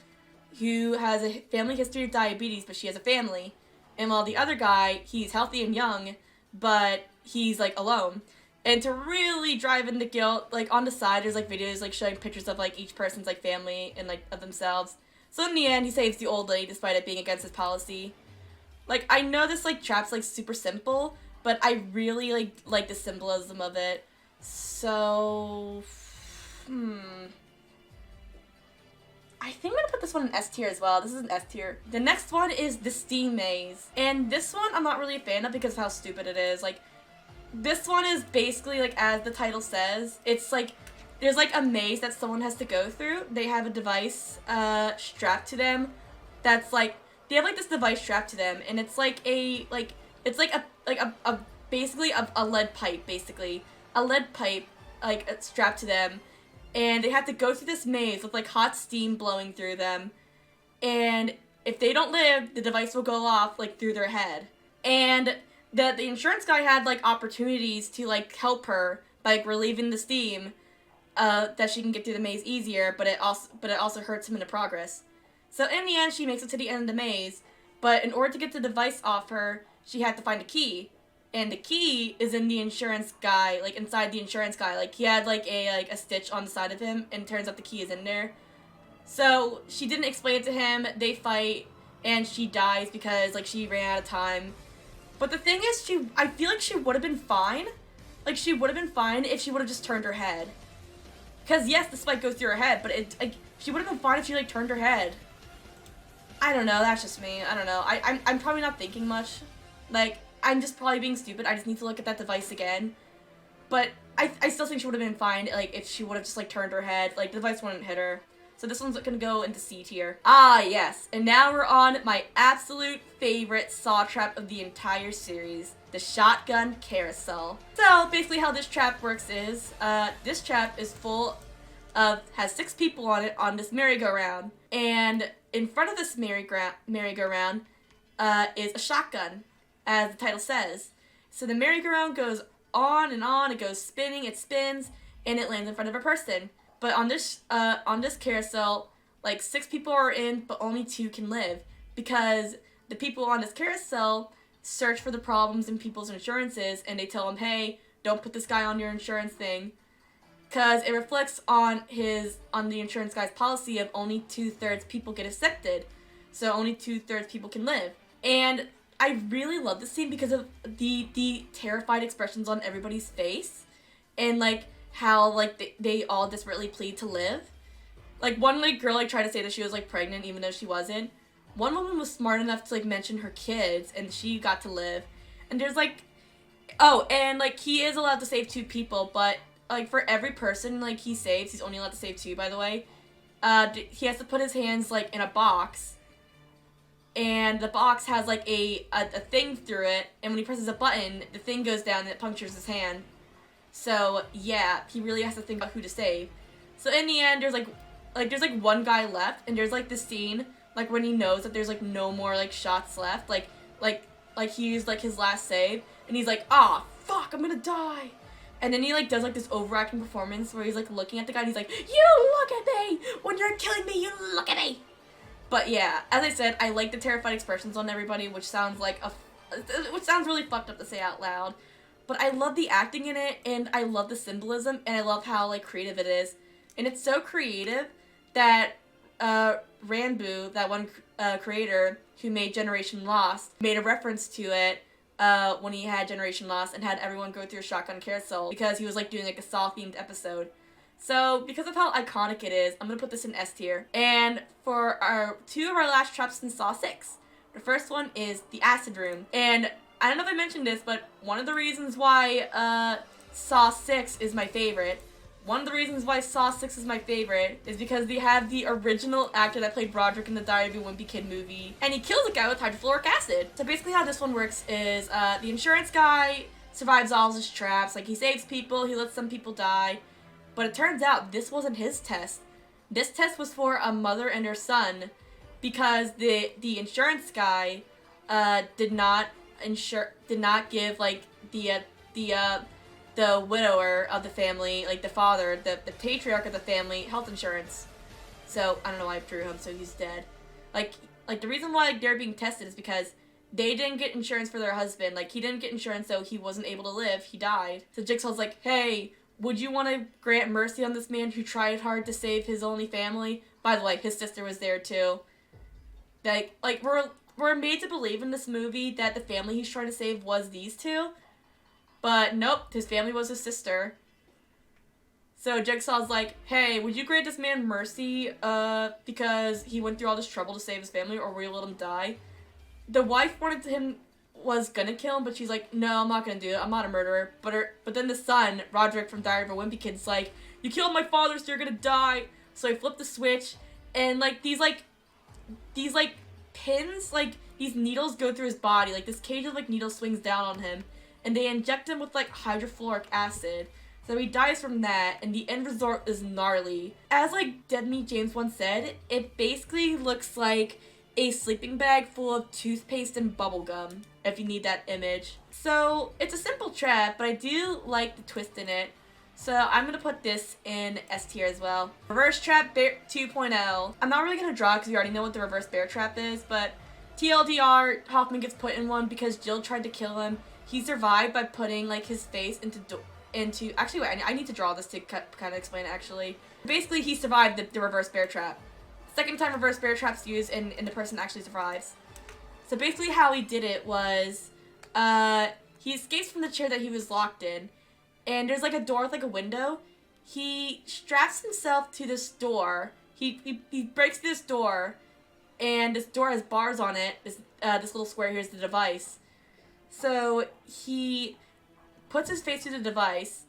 who has a family history of diabetes, but she has a family. And while the other guy, he's healthy and young, but he's, like, alone. And to really drive into guilt, like, on the side, there's, like, videos, like, showing pictures of, like, each person's, like, family and, like, of themselves. So in the end, he saves the old lady despite it being against his policy. Like, I know this, like, trap's, like, super simple, but I really, like the symbolism of it. So, I think I'm gonna put this one in S tier as well. This is an S tier. The next one is the Steam Maze. And this one I'm not really a fan of because of how stupid it is. Like, this one is basically, like, as the title says, it's like, there's, like, a maze that someone has to go through. They have a device, strapped to them that's, like, they have, like, this device strapped to them, and it's, like, basically a lead pipe, basically. A lead pipe, like, strapped to them, and they have to go through this maze with, like, hot steam blowing through them, and if they don't live, the device will go off, like, through their head. And the insurance guy had, like, opportunities to, like, help her by, like, relieving the steam, that she can get through the maze easier, but it also hurts him in the progress. So in the end, she makes it to the end of the maze, but in order to get the device off her, she had to find a key. And the key is in the insurance guy, like, inside the insurance guy. Like, he had, like, a stitch on the side of him, and it turns out the key is in there. So, she didn't explain it to him, they fight, and she dies because, like, she ran out of time. But the thing is, I feel like she would have been fine. Like, she would have been fine if she would have just turned her head. Because, yes, the spike goes through her head, but she would have been fine if she, like, turned her head. I don't know, that's just me. I don't know. I'm probably not thinking much. Like, I'm just probably being stupid. I just need to look at that device again. But I still think she would have been fine, like, if she would have just, like, turned her head. Like, the device wouldn't hit her. So this one's gonna go into C tier. Ah, yes. And now we're on my absolute favorite saw trap of the entire series, the shotgun carousel. So, basically how this trap works is, this trap is has 6 people on it on this merry-go-round. And in front of this merry-go-round, is a shotgun, as the title says. So the merry-go-round goes on, it goes spinning, it spins, and it lands in front of a person. But on this carousel, like, 6 people are in, but only 2 can live. Because the people on this carousel search for the problems in people's insurances, and they tell them, hey, don't put this guy on your insurance thing. Because it reflects on the insurance guy's policy of only 2/3 people get accepted. So only 2/3 people can live. And I really love this scene because of the terrified expressions on everybody's face. And, like, how, like, they all desperately plead to live. Like, one, like, girl, like, tried to say that she was, like, pregnant even though she wasn't. One woman was smart enough to, like, mention her kids, and she got to live. And there's, like, oh, and, like, he is allowed to save 2 people, but, like, for every person, like, he saves, he's only allowed to save 2, by the way, he has to put his hands, like, in a box, and the box has, like, a thing through it, and when he presses a button, the thing goes down and it punctures his hand. So, yeah, he really has to think about who to save. So in the end, there's one guy left, and there's, like, this scene, like, when he knows that there's, like, no more, like, shots left, like, he used, like, his last save, and he's like, ah, fuck, I'm gonna die. And then he, like, does, like, this overacting performance where he's, like, looking at the guy, and he's like, you look at me! When you're killing me, you look at me! But, yeah, as I said, I like the terrified expressions on everybody, which sounds really fucked up to say out loud. But I love the acting in it, and I love the symbolism, and I love how, like, creative it is. And it's so creative that Ranboo, that one creator who made Generation Lost, made a reference to it when he had Generation Lost and had everyone go through a shotgun carousel because he was like doing like a Saw-themed episode. So because of how iconic it is, I'm gonna put this in S tier. And for our two of our last traps in Saw 6, the first one is the acid room. And I don't know if I mentioned this, but one of the reasons why Saw 6 is my favorite. One of the reasons why Saw 6 is my favorite is because they have the original actor that played Roderick in the Diary of a Wimpy Kid movie, and he kills a guy with hydrofluoric acid. So basically how this one works is the insurance guy survives all of his traps. Like, he saves people, he lets some people die, but it turns out this wasn't his test. This test was for a mother and her son, because the insurance guy did not give like the widower of the family, like the father, the patriarch of the family, health insurance. So I don't know why I drew him, so he's dead. Like the reason why they're being tested is because they didn't get insurance for their husband. Like, he didn't get insurance, so he wasn't able to live. He died. So Jigsaw's like, hey, would you want to grant mercy on this man who tried hard to save his only family? By the way, his sister was there too. Like we're made to believe in this movie that the family he's trying to save was these two. But nope, his family was his sister. So Jigsaw's like, hey, would you grant this man mercy because he went through all this trouble to save his family, or will you let him die? The wife was gonna kill him, but she's like, no, I'm not gonna do it. I'm not a murderer. But then the son, Roderick from Diary of a Wimpy Kid's like, you killed my father, so you're gonna die. So he flipped the switch, and these pins, like these needles go through his body. Like, this cage of needles swings down on him, and they inject him with hydrofluoric acid. So he dies from that, and the end result is gnarly. As Dead Meat James once said, it basically looks like a sleeping bag full of toothpaste and bubblegum, if you need that image. So it's a simple trap, but I do like the twist in it. So I'm gonna put this in S tier as well. Reverse Trap Bear 2.0. I'm not really gonna draw because we already know what the reverse bear trap is, but TLDR, Hoffman gets put in one because Jill tried to kill him. He survived by putting his face into actually wait, I need to draw this to kind of explain it actually. Basically, he survived the reverse bear trap. Second time reverse bear trap's used and the person actually survives. So basically how he did it was he escapes from the chair that he was locked in, and there's a door with a window. He straps himself to this door. He breaks this door, and this door has bars on it. This little square here is the device. So he puts his face through the device,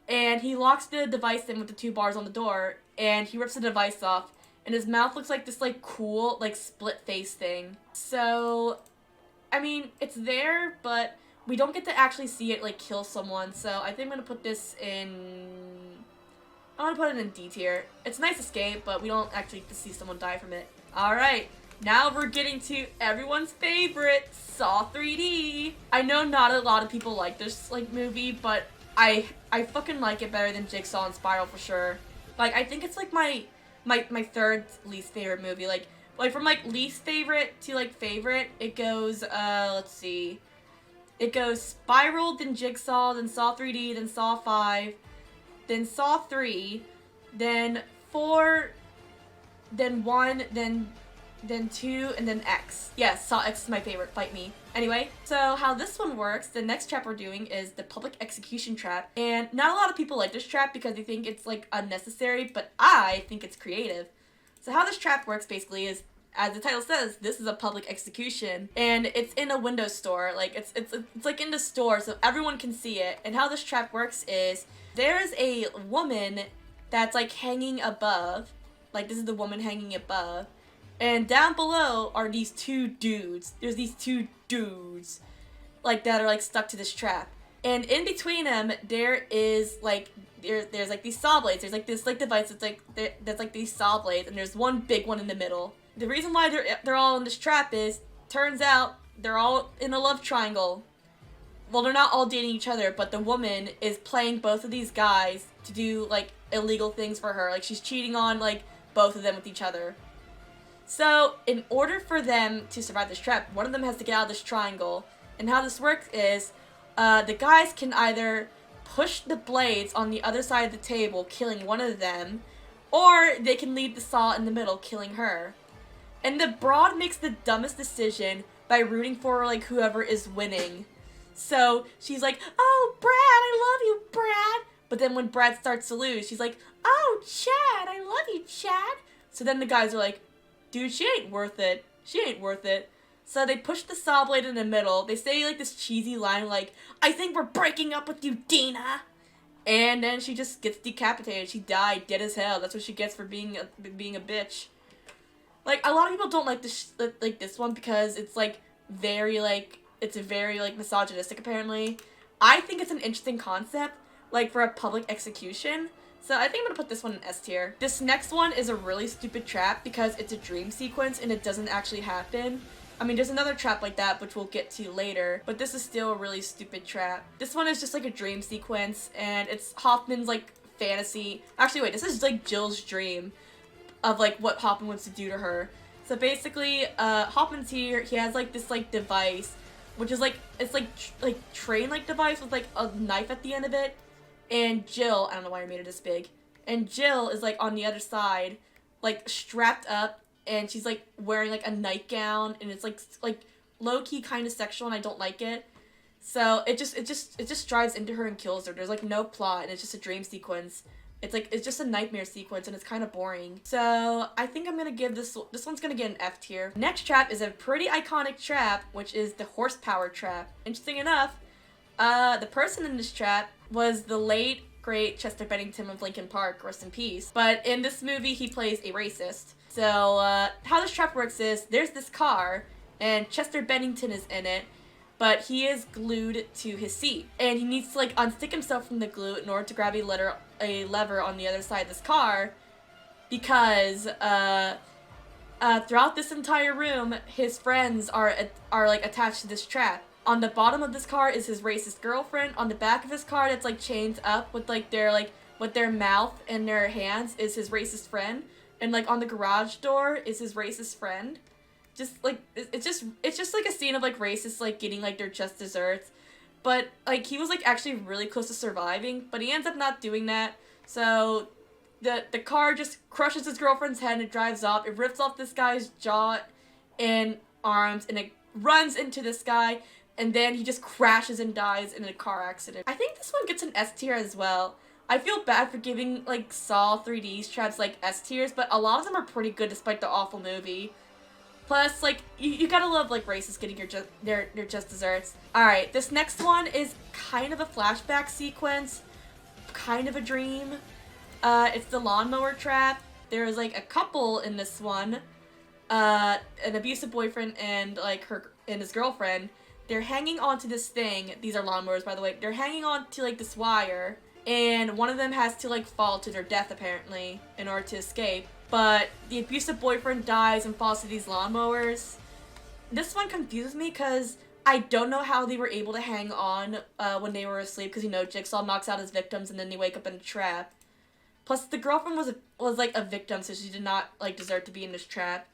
and he locks the device in with the two bars on the door, and he rips the device off, and his mouth looks like this cool split face thing. So I mean, it's there, but we don't get to actually see it kill someone. So I think I'm gonna put this in, I'm gonna put it in D tier. It's a nice escape, but we don't actually get to see someone die from it. Alright, now we're getting to everyone's favorite, Saw 3D. I know not a lot of people like this movie, but I fucking like it better than Jigsaw and Spiral for sure. I think it's my third least favorite movie. From least favorite to favorite, it goes let's see. It goes Spiral, then Jigsaw, then Saw 3D, then Saw 5, then Saw 3, then 4, then 1, then 2, and then X. Yes, Saw X is my favorite. Fight me. Anyway, so how this one works, the next trap we're doing is the public execution trap. And not a lot of people like this trap because they think it's unnecessary, but I think it's creative. So how this trap works basically is, as the title says, this is a public execution, and it's in a window store. It's in the store, so everyone can see it. And how this trap works is, there's a woman that's hanging above. This is the woman hanging above, and down below are these two dudes. There's these two dudes that are stuck to this trap, and in between them there is there's these saw blades. There's this device that's these saw blades, and there's one big one in the middle. The reason why they're all in this trap is, turns out they're all in a love triangle. Well, they're not all dating each other, but the woman is playing both of these guys to do illegal things for her. She's cheating on both of them with each other. So in order for them to survive this trap, one of them has to get out of this triangle. And how this works is, the guys can either push the blades on the other side of the table, killing one of them, or they can leave the saw in the middle, killing her. And the broad makes the dumbest decision by rooting for like whoever is winning. So she's like, oh, Brad, I love you, Brad. But then when Brad starts to lose, she's like, oh, Chad, I love you, Chad. So then the guys are like, dude, she ain't worth it. She ain't worth it. So they push the saw blade in the middle. They say like this cheesy line like, I think we're breaking up with you, Dina. And then she just gets decapitated. She died dead as hell. That's what she gets for being a bitch. Like, a lot of people don't like this one because it's like very like, it's very like misogynistic apparently. I think it's an interesting concept, like for a public execution. So I think I'm gonna put this one in S tier. This next one is a really stupid trap because it's a dream sequence and it doesn't actually happen. I mean, there's another trap like that, which we'll get to later, but this is still a really stupid trap. This one is just like a dream sequence, and it's Hoffman's like fantasy. Actually, wait, this is like Jill's dream of like what Hoffman wants to do to her. So basically, Hoffman's here. He has like this like device, which is like, it's like train like device with like a knife at the end of it. And Jill, I don't know why I made it this big. And Jill is like on the other side, like strapped up. And she's like wearing like a nightgown, and it's like low-key kind of sexual, and I don't like it. So it just drives into her and kills her. There's like no plot, and it's just a dream sequence. It's just a nightmare sequence, and it's kind of boring. So I think I'm gonna give this one's gonna get an F tier. Next trap is a pretty iconic trap, which is the horsepower trap. Interesting enough, the person in this trap was the late great Chester Bennington of Linkin Park, rest in peace. But in this movie, he plays a racist. So, how this trap works is, there's this car, and Chester Bennington is in it, but he is glued to his seat. And he needs to, like, unstick himself from the glue in order to grab a lever on the other side of this car, because, throughout this entire room, his friends are like, attached to this trap. On the bottom of this car is his racist girlfriend. On the back of his car that's, like, chained up with, like, with their mouth and their hands is his racist friend. And, like, on the garage door is his racist friend. Just, like, it's just, like, a scene of, like, racists, like, getting, like, their just desserts. But, like, he was, like, actually really close to surviving, but he ends up not doing that. So, the car just crushes his girlfriend's head and it drives off. It rips off this guy's jaw and arms, and it runs into this guy, and then he just crashes and dies in a car accident. I think this one gets an S tier as well. I feel bad for giving, like, Saw 3D's traps, like, S tiers, but a lot of them are pretty good despite the awful movie. Plus, like, you gotta love, like, racists getting their just desserts. Alright, this next one is kind of a flashback sequence, kind of a dream. It's the lawnmower trap. There's, like, a couple in this one, an abusive boyfriend and, like, his girlfriend. They're hanging onto this thing. These are lawnmowers, by the way. They're hanging on to, like, this wire. And one of them has to, like, fall to their death, apparently, in order to escape. But the abusive boyfriend dies and falls to these lawnmowers. This one confuses me because I don't know how they were able to hang on when they were asleep. Because, you know, Jigsaw knocks out his victims and then they wake up in a trap. Plus, the girlfriend was like, a victim, so she did not, like, deserve to be in this trap.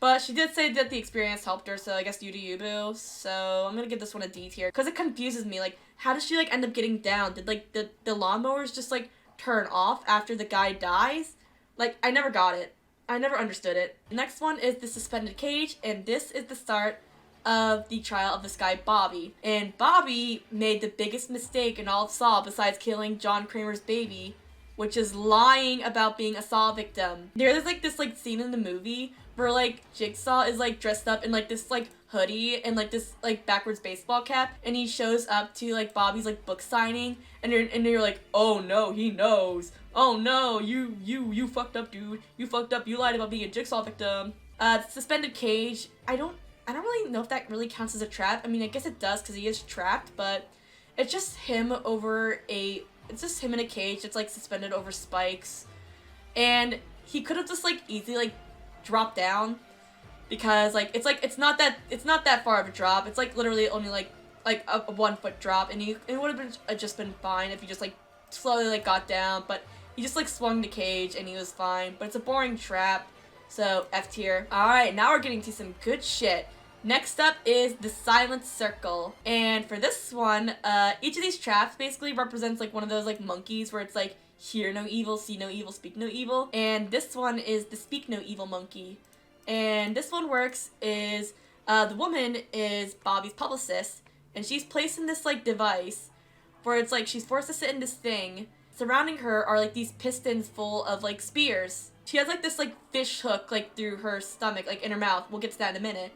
But she did say that the experience helped her, so I guess you do you, boo. So I'm gonna give this one a D tier. Because it confuses me, like, how does she, like, end up getting down? Did, like, the lawnmowers just, like, turn off after the guy dies? Like, I never got it. I never understood it. Next one is the suspended cage, and this is the start of the trial of this guy, Bobby. And Bobby made the biggest mistake in all of Saw besides killing John Kramer's baby, which is lying about being a Saw victim. There's, like, this, like, scene in the movie where, like, Jigsaw is, like, dressed up in, like, this, like, hoodie and, like, this, like, backwards baseball cap, and he shows up to, like, Bobby's, like, book signing, and you're like, oh no, he knows. Oh no, you fucked up, dude. You fucked up. You lied about being a Jigsaw victim. Suspended cage. I don't really know if that really counts as a trap. I mean, I guess it does because he is trapped, but it's just him it's just him in a cage that's, like, suspended over spikes, and he could have just, like, easily, like, drop down because, like, it's not that far of a drop. It's, like, literally only like a 1 foot drop, and it would have just been fine if he just, like, slowly, like, got down, but he just, like, swung the cage and he was fine. But it's a boring trap, so F tier. Alright, now we're getting to some good shit. Next up is the silent circle. And for this one, each of these traps basically represents like one of those like monkeys where it's like hear no evil, see no evil, speak no evil. And this one is the speak no evil monkey. And this one works is the woman is Bobby's publicist, and she's placed in this like device where it's like she's forced to sit in this thing. Surrounding her are like these pistons full of like spears. She has like this like fish hook like through her stomach, like in her mouth. We'll get to that in a minute.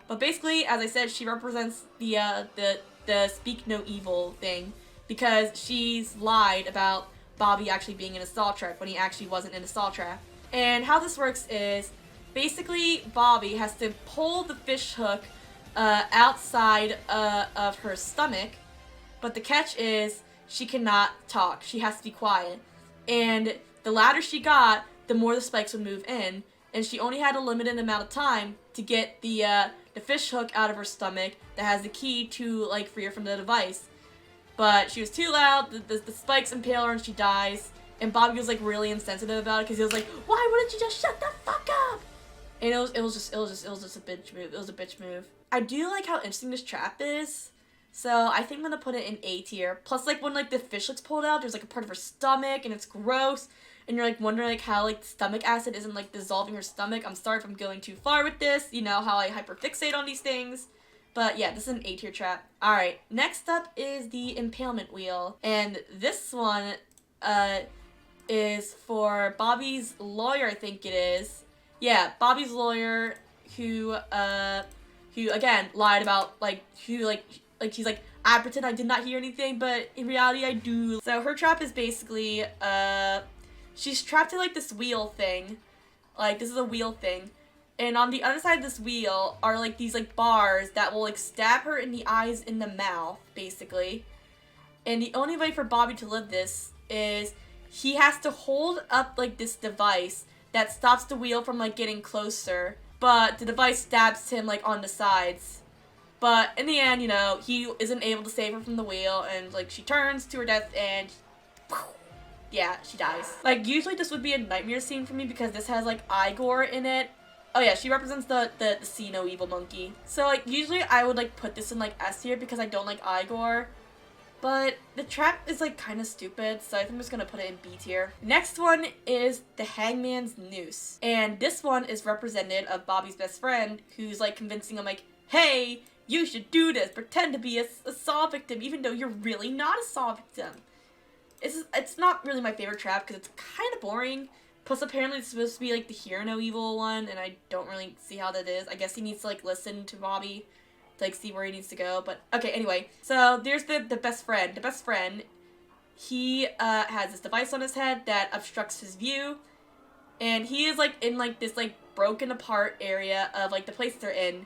But basically, as I said, she represents the speak no evil thing because she's lied about Bobby actually being in a stall trap when he actually wasn't in a stall trap. And how this works is basically Bobby has to pull the fish hook outside of her stomach, but the catch is she cannot talk. She has to be quiet. And the louder she got, the more the spikes would move in. And she only had a limited amount of time to get the fish hook out of her stomach that has the key to like free her from the device. But she was too loud, the spikes impale her and she dies. And Bobby was like really insensitive about it because he was like, "Why wouldn't you just shut the fuck up?" And it was just a bitch move. It was a bitch move. I do like how interesting this trap is. So I think I'm gonna put it in A tier. Plus, like when like the fish hook's pulled out, there's like a part of her stomach and it's gross. And you're like wondering like how like stomach acid isn't like dissolving her stomach. I'm sorry if I'm going too far with this. You know how I hyperfixate on these things. But yeah, this is an A tier trap. Alright, next up is the impalement wheel. And this one is for Bobby's lawyer, I think it is. Yeah, Bobby's lawyer who again lied about like she's like, I pretend I did not hear anything, but in reality I do. So her trap is basically she's trapped in like this wheel thing. Like this is a wheel thing. And on the other side of this wheel are like these like bars that will like stab her in the eyes and the mouth, basically. And the only way for Bobby to live this is he has to hold up like this device that stops the wheel from like getting closer. But the device stabs him like on the sides. But in the end, you know, he isn't able to save her from the wheel and like she turns to her death and yeah, she dies. Like usually this would be a nightmare scene for me because this has like eye gore in it. Oh yeah, she represents the see no evil monkey. So like usually I would like put this in like S tier because I don't like eye gore. But the trap is like kind of stupid, so I think I'm just gonna put it in B tier. Next one is the hangman's noose. And this one is representative of Bobby's best friend who's like convincing him like, hey, you should do this, pretend to be a saw victim even though you're really not a saw victim. It's not really my favorite trap because it's kind of boring. Plus, apparently, it's supposed to be, like, the hear no evil one, and I don't really see how that is. I guess he needs to, like, listen to Bobby to, like, see where he needs to go. But, okay, anyway. So, there's the best friend. The best friend, he has this device on his head that obstructs his view. And he is, like, in, like, this, like, broken apart area of, like, the place they're in.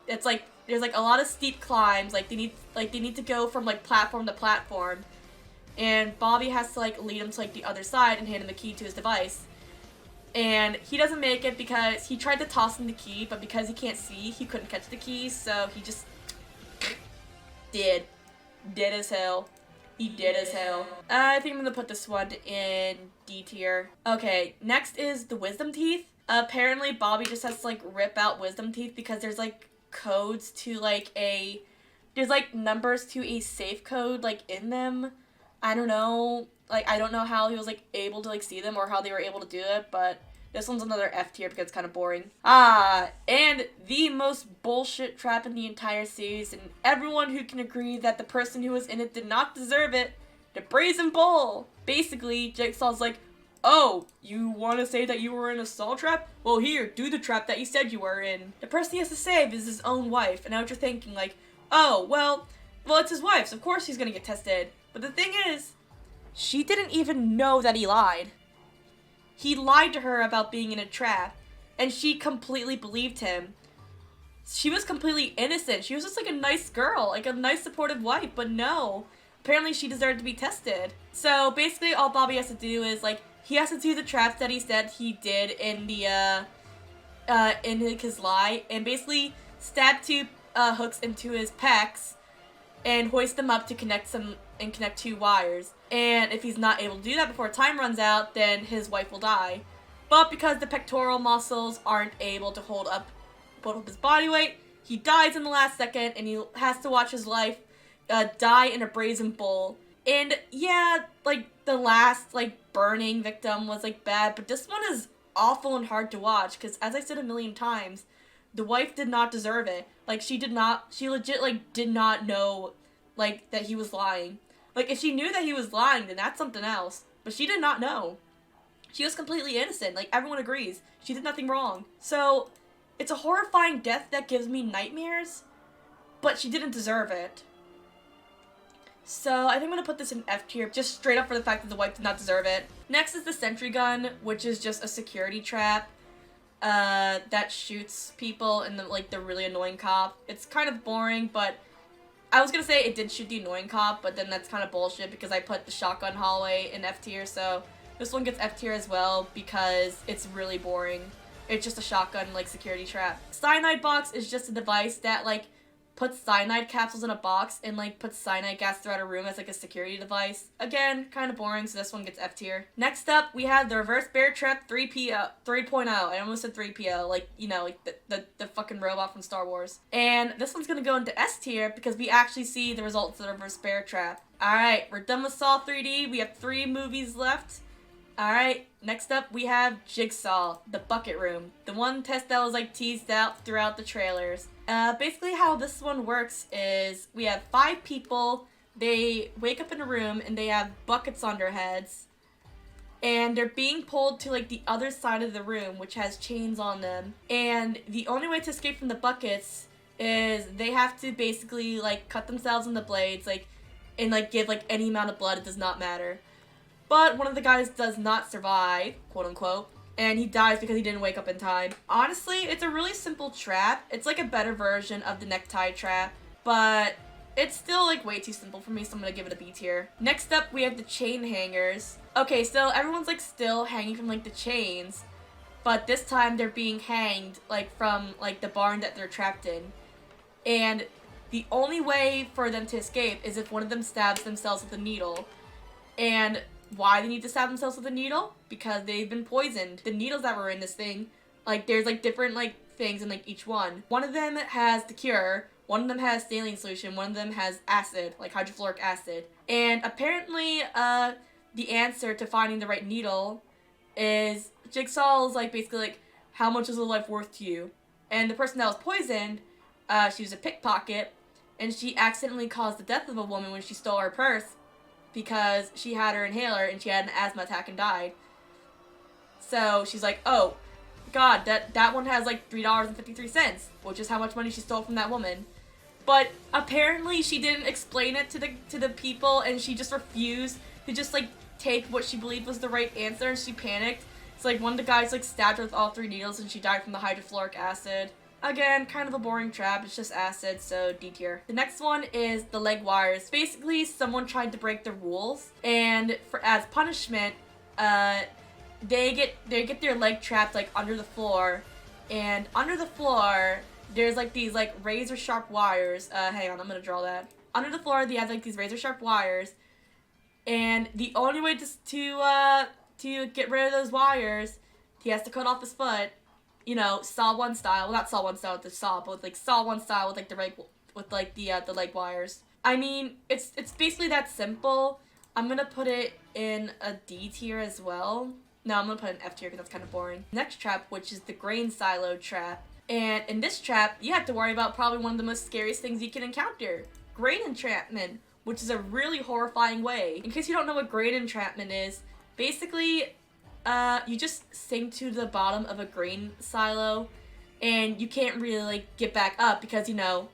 It's, like, there's, like, a lot of steep climbs. Like, they need to go from, like, platform to platform. And Bobby has to, like, lead him to, like, the other side and hand him the key to his device. And he doesn't make it because he tried to toss him the key, but because he can't see, he couldn't catch the key, so he just did. Dead as hell. He did as hell. I think I'm gonna put this one in D tier. Okay, next is the wisdom teeth. Apparently, Bobby just has to, like, rip out wisdom teeth because there's, like, codes to, like, there's, like, numbers to a safe code, like, in them. I don't know. Like, I don't know how he was, like, able to, like, see them or how they were able to do it, but this one's another F tier because it's kind of boring. And the most bullshit trap in the entire series, and everyone who can agree that the person who was in it did not deserve it, the Brazen Bull. Basically, Jigsaw's like, oh, you want to say that you were in a stall trap? Well, here, do the trap that you said you were in. The person he has to save is his own wife, and now you're thinking, like, oh, well, it's his wife, so of course he's gonna get tested. But the thing is, she didn't even know that he lied. He lied to her about being in a trap, and she completely believed him. She was completely innocent. She was just like a nice girl, like a nice supportive wife, but no. Apparently she deserved to be tested. So basically all Bobby has to do is like, he has to do the traps that he said he did in the, in his lie, and basically stab two hooks into his pecs and hoist them up to connect two wires. And if he's not able to do that before time runs out, then his wife will die. But because the pectoral muscles aren't able to hold up his body weight, he dies in the last second, and he has to watch his life die in a brazen bull. And yeah, like the last like burning victim was like bad, but this one is awful and hard to watch because, as I said a million times, the wife did not deserve it. Like she legit like did not know like that he was lying. Like if she knew that he was lying, then that's something else. But she did not know. She was completely innocent. Like everyone agrees, she did nothing wrong. So it's a horrifying death that gives me nightmares, but she didn't deserve it. So I think I'm going to put this in F tier, just straight up for the fact that the wife did not deserve it. Next is the sentry gun, which is just a security trap that shoots people and the really annoying cop. It's kind of boring, but I was going to say it did shoot the annoying cop, but then that's kind of bullshit because I put the shotgun hallway in F tier, so this one gets F tier as well because it's really boring. It's just a shotgun like security trap. Cyanide box is just a device that like puts cyanide capsules in a box and like puts cyanide gas throughout a room as like a security device. Again, kind of boring, so this one gets F tier. Next up, we have the reverse bear trap 3.0. I almost said 3PO, like, you know, like the fucking robot from Star Wars. And this one's gonna go into S tier because we actually see the results of the reverse bear trap. Alright, we're done with Saw 3D. We have 3 movies left. Alright, next up we have Jigsaw, the bucket room. The one test that was like teased out throughout the trailers. Basically how this one works is we have 5 people. They wake up in a room and they have buckets on their heads. And they're being pulled to like the other side of the room, which has chains on them. And the only way to escape from the buckets is they have to basically like cut themselves in the blades, like, and like give like any amount of blood, it does not matter. But one of the guys does not survive, quote unquote, and he dies because he didn't wake up in time. Honestly, it's a really simple trap. It's like a better version of the necktie trap, but it's still like way too simple for me, so I'm gonna give it a B tier. Next up, we have the chain hangers. Okay, so everyone's like still hanging from like the chains, but this time they're being hanged like from like the barn that they're trapped in. And the only way for them to escape is if one of them stabs themselves with a needle. And why they need to stab themselves with a needle? Because they've been poisoned. The needles that were in this thing, like there's like different like things in like each one. One of them has the cure, one of them has saline solution, one of them has acid, like hydrofluoric acid. And apparently the answer to finding the right needle is Jigsaw's like basically like, how much is a life worth to you? And the person that was poisoned, she was a pickpocket, and she accidentally caused the death of a woman when she stole her purse because she had her inhaler and she had an asthma attack and died. So she's like, oh god, that one has like $3.53, which is how much money she stole from that woman. But apparently she didn't explain it to the people, and she just refused to just like take what she believed was the right answer, and she panicked. So like one of the guys like stabbed her with all 3 needles and she died from the hydrofluoric acid. Again, kind of a boring trap, it's just acid, so D tier. The next one is the leg wires. Basically, someone tried to break the rules, and as punishment, they get their leg trapped like under the floor, and under the floor, there's like these like razor sharp wires. Hang on, I'm gonna draw that. Under the floor, they have like these razor sharp wires, and the only way to get rid of those wires, he has to cut off his foot. You know, Saw 1 style. Well, not Saw 1 style with the saw, but with like Saw 1 style with like the leg wires. I mean, it's basically that simple. I'm gonna put it in a D tier as well. No, I'm gonna put it in F tier because that's kind of boring. Next trap, which is the grain silo trap. And in this trap, you have to worry about probably one of the most scariest things you can encounter: grain entrapment, which is a really horrifying way. In case you don't know what grain entrapment is, basically, you just sink to the bottom of a grain silo, and you can't really like get back up because, you know,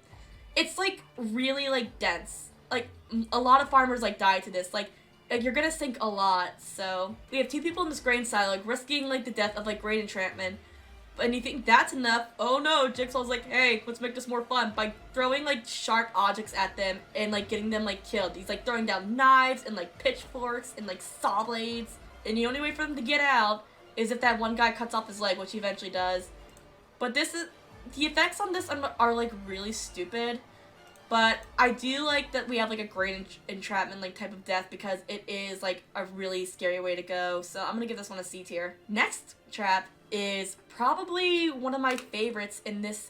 it's like really like dense. Like a lot of farmers like die to this. Like you're gonna sink a lot. So we have 2 people in this grain silo, like risking like the death of like grain entrapment. And you think that's enough? Oh no, Jigsaw's like, hey, let's make this more fun by throwing like sharp objects at them and like getting them like killed. He's like throwing down knives and like pitchforks and like saw blades. And the only way for them to get out is if that one guy cuts off his leg, which he eventually does. But the effects on this are like really stupid. But I do like that we have like a grain entrapment like type of death because it is like a really scary way to go. So I'm gonna give this one a C tier. Next trap is probably one of my favorites in this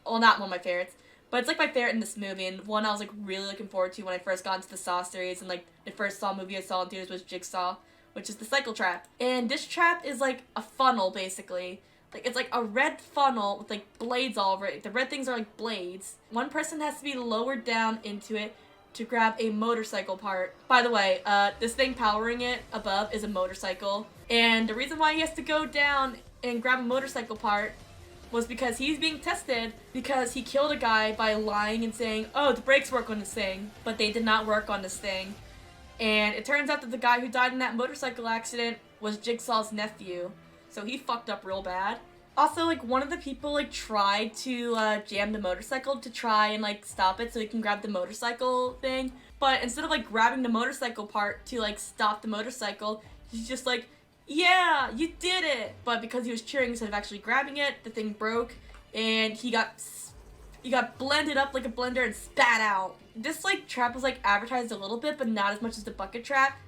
well, not one of my favorites, but it's like my favorite in this movie, and one I was like really looking forward to when I first got into the Saw series, and like the first Saw movie I saw in theaters was Jigsaw, which is the cycle trap. And this trap is like a funnel, basically. Like, it's like a red funnel with like blades all over it. The red things are like blades. One person has to be lowered down into it to grab a motorcycle part. By the way, this thing powering it above is a motorcycle. And the reason why he has to go down and grab a motorcycle part was because he's being tested because he killed a guy by lying and saying, oh, the brakes work on this thing. But they did not work on this thing. And it turns out that the guy who died in that motorcycle accident was Jigsaw's nephew. So he fucked up real bad. Also, like, one of the people, like, tried to jam the motorcycle to try and, like, stop it so he can grab the motorcycle thing. But instead of, like, grabbing the motorcycle part to, like, stop the motorcycle, he's just like, yeah, you did it! But because he was cheering instead of actually grabbing it, the thing broke, and he got blended up like a blender and spat out. This, like, trap was, like, advertised a little bit, but not as much as the bucket trap.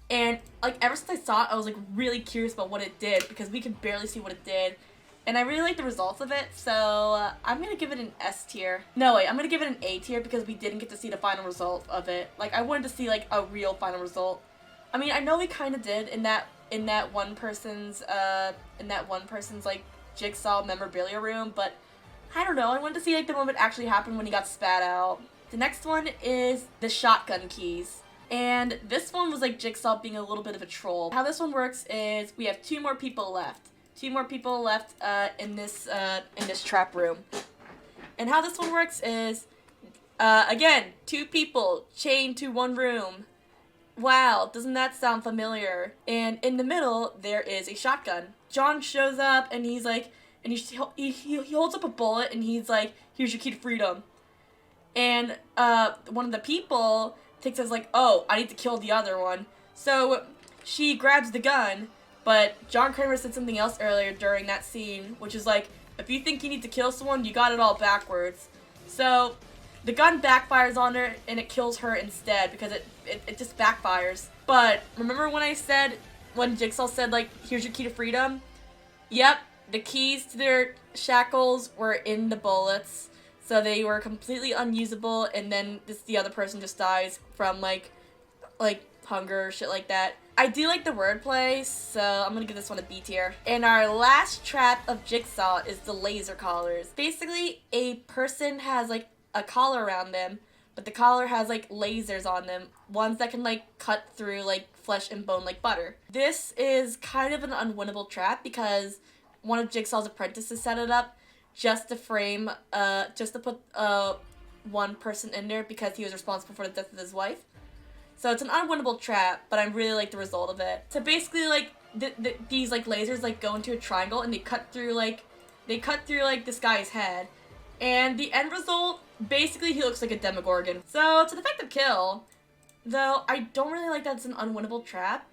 And, like, ever since I saw it, I was, like, really curious about what it did, because we could barely see what it did. And I really like the results of it, so I'm gonna give it an S tier. No, wait, I'm gonna give it an A tier because we didn't get to see the final result of it. Like, I wanted to see, like, a real final result. I mean, I know we kind of did in that one person's, like, Jigsaw memorabilia room, but I don't know, I wanted to see, like, the moment actually happened when he got spat out. The next one is the shotgun keys. And this one was, like, Jigsaw being a little bit of a troll. How this one works is we have two more people left in this trap room. And how this one works is, again, two people chained to one room. Wow, doesn't that sound familiar? And in the middle, there is a shotgun. John shows up, and he's like, and he holds up a bullet, and he's like, here's your key to freedom. And one of the people takes as like, oh, I need to kill the other one. So she grabs the gun, but John Kramer said something else earlier during that scene, which is like, if you think you need to kill someone, you got it all backwards. So the gun backfires on her, and it kills her instead, because it just backfires. But remember when Jigsaw said, like, here's your key to freedom? Yep, the keys to their shackles were in the bullets, so they were completely unusable, and then the other person just dies from, like hunger or shit like that. I do like the wordplay, so I'm gonna give this one a B tier. And our last trap of Jigsaw is the laser collars. Basically, a person has, like, a collar around them, but the collar has, like, lasers on them, ones that can, like, cut through, like, flesh and bone like butter. This is kind of an unwinnable trap because one of Jigsaw's apprentices set it up just to put one person in there because he was responsible for the death of his wife. So it's an unwinnable trap, but I really like the result of it. So basically, like, these, like, lasers, like, go into a triangle, and they cut through, like, this guy's head. And the end result, basically, he looks like a Demogorgon. So it's an effective kill, though I don't really like that it's an unwinnable trap.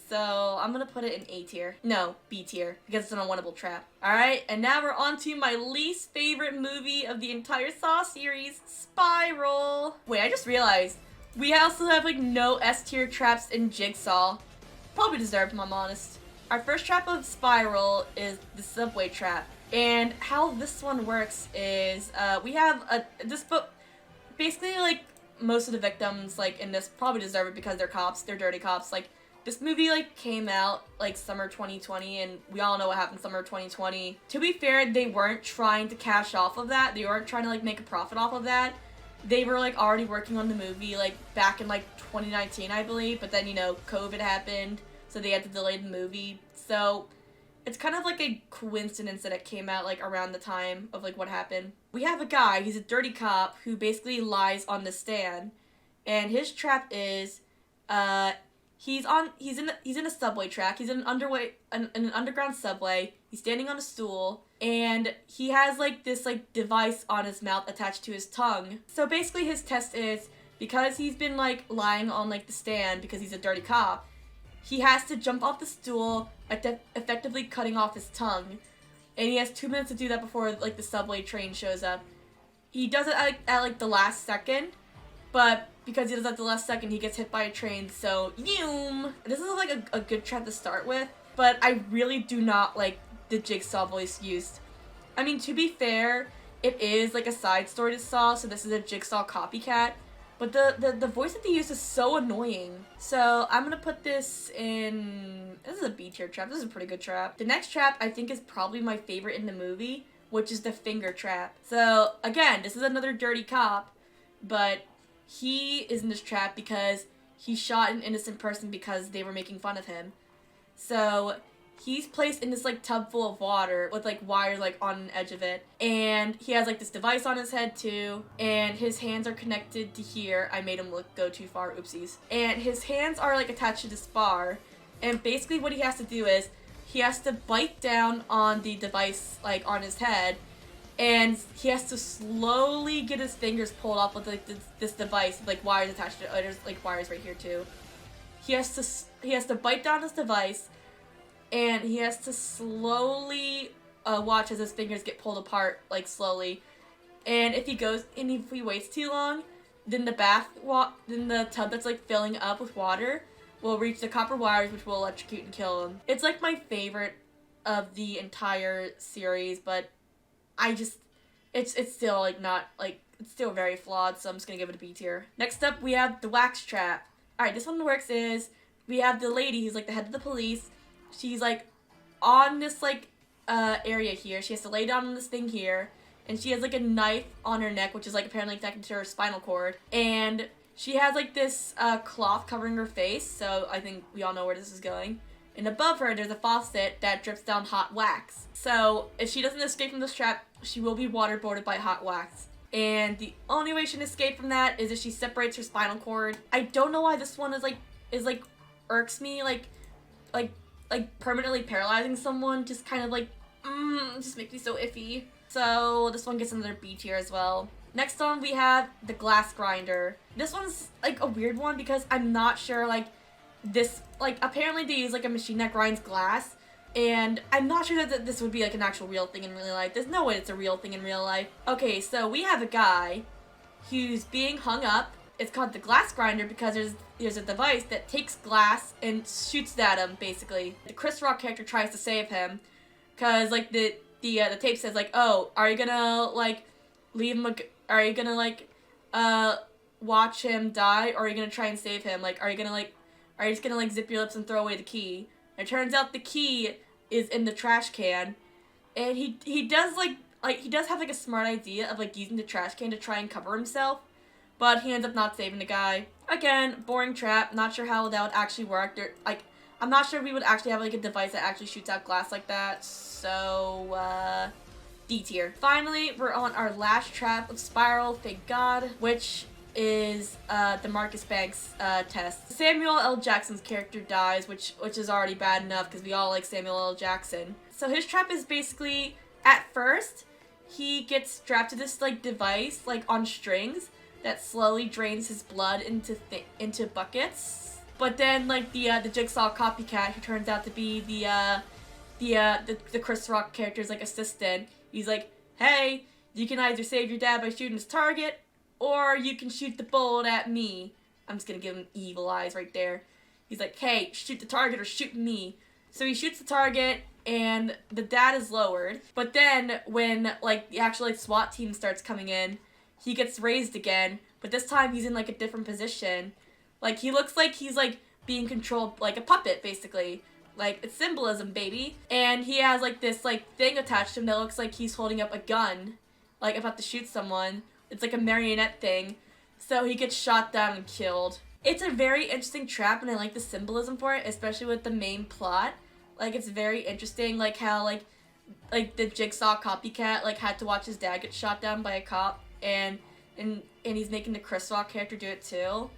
So I'm gonna put it in A tier. No, B tier, because it's an unwinnable trap. Alright, and now we're on to my least favorite movie of the entire Saw series, Spiral. Wait, I just realized, we also have, like, no S tier traps in Jigsaw. Probably deserved, if I'm honest. Our first trap of Spiral is the subway trap. And how this one works is, we have basically, like, most of the victims, like, in this probably deserve it because they're cops, they're dirty cops. Like, this movie, like, came out, like, summer 2020, and we all know what happened summer 2020. To be fair, they weren't trying to cash off of that. They weren't trying to, like, make a profit off of that. They were, like, already working on the movie, like, back in, like, 2019, I believe. But then, you know, COVID happened, so they had to delay the movie. So it's kind of like a coincidence that it came out, like, around the time of, like, what happened. We have a guy, he's a dirty cop, who basically lies on the stand. And his trap is, he's in a subway track. He's in an underground subway. He's standing on a stool, and he has, like, this, like, device on his mouth attached to his tongue. So basically his test is, because he's been, like, lying on, like, the stand because he's a dirty cop, he has to jump off the stool, effectively cutting off his tongue. And he has 2 minutes to do that before, like, the subway train shows up. He does it at like, the last second, but because he does it at the last second, he gets hit by a train, so, yoom! This is, like, a good trap to start with, but I really do not like the Jigsaw voice used. I mean, to be fair, it is like a side story to Saw, so this is a Jigsaw copycat. But the voice that they use is so annoying. So I'm gonna put this in, this is a B tier trap. This is a pretty good trap. The next trap I think is probably my favorite in the movie, which is the finger trap. So again, this is another dirty cop, but he is in this trap because he shot an innocent person because they were making fun of him. So he's placed in this like tub full of water with like wires like on an edge of it, and he has like this device on his head too, and his hands are connected to here. I made him go too far, oopsies. And his hands are like attached to this bar, and basically what he has to do is he has to bite down on the device like on his head, and he has to slowly get his fingers pulled off with like this device with like wires attached to it. Oh, there's like wires right here too. He has to bite down his device, and he has to slowly watch as his fingers get pulled apart, like slowly. And if he waits too long, then the tub that's like filling up with water will reach the copper wires, which will electrocute and kill him. It's like my favorite of the entire series, but it's still like not like, it's still very flawed, so I'm just gonna give it a B tier. Next up, we have the wax trap. Alright, this one works is we have the lady who's like the head of the police. She's like on this like area here. She has to lay down on this thing here, and she has like a knife on her neck, which is like apparently connected to her spinal cord, and she has like this cloth covering her face, so I think we all know where this is going. And above her there's a faucet that drips down hot wax. So if she doesn't escape from this trap, she will be waterboarded by hot wax. And the only way she can escape from that is if she separates her spinal cord. I don't know why this one is like irks me, like permanently paralyzing someone just kind of like just makes me so iffy. So this one gets another B tier as well. Next one we have the glass grinder. This one's like a weird one because I'm not sure like this, like apparently they use like a machine that grinds glass, and I'm not sure that this would be like an actual real thing in real life. There's no way it's a real thing in real life. Okay, so we have a guy who's being hung up. It's called the glass grinder because there's a device that takes glass and shoots it at him, basically. The Chris Rock character tries to save him because like the tape says like, oh, are you gonna like leave him are you gonna like watch him die, or are you gonna try and save him? Like, are you just gonna like zip your lips and throw away the key? And it turns out the key is in the trash can, and he does he does have like a smart idea of like using the trash can to try and cover himself, but he ends up not saving the guy. Again, boring trap. Not sure how that would actually work. I'm not sure we would actually have like a device that actually shoots out glass like that. So D tier. Finally, we're on our last trap of Spiral, thank God, which is the Marcus Banks test. Samuel L. Jackson's character dies, which is already bad enough because we all like Samuel L. Jackson. So his trap is basically, at first, he gets strapped to this like device like on strings that slowly drains his blood into buckets. But then like the Jigsaw copycat, who turns out to be the Chris Rock character's like assistant, he's like, hey, you can either save your dad by shooting his target, or you can shoot the bullet at me. I'm just gonna give him evil eyes right there. He's like, hey, shoot the target or shoot me. So he shoots the target, and the dad is lowered. But then when like the actual like SWAT team starts coming in, he gets raised again, but this time he's in like a different position. Like he looks like he's like being controlled like a puppet, basically. Like, it's symbolism, baby. And he has like this like thing attached to him that looks like he's holding up a gun, like about to shoot someone. It's like a marionette thing. So he gets shot down and killed. It's a very interesting trap, and I like the symbolism for it, especially with the main plot. Like, it's very interesting, like how like the Jigsaw copycat like had to watch his dad get shot down by a cop, and he's making the Chris Rock character do it too.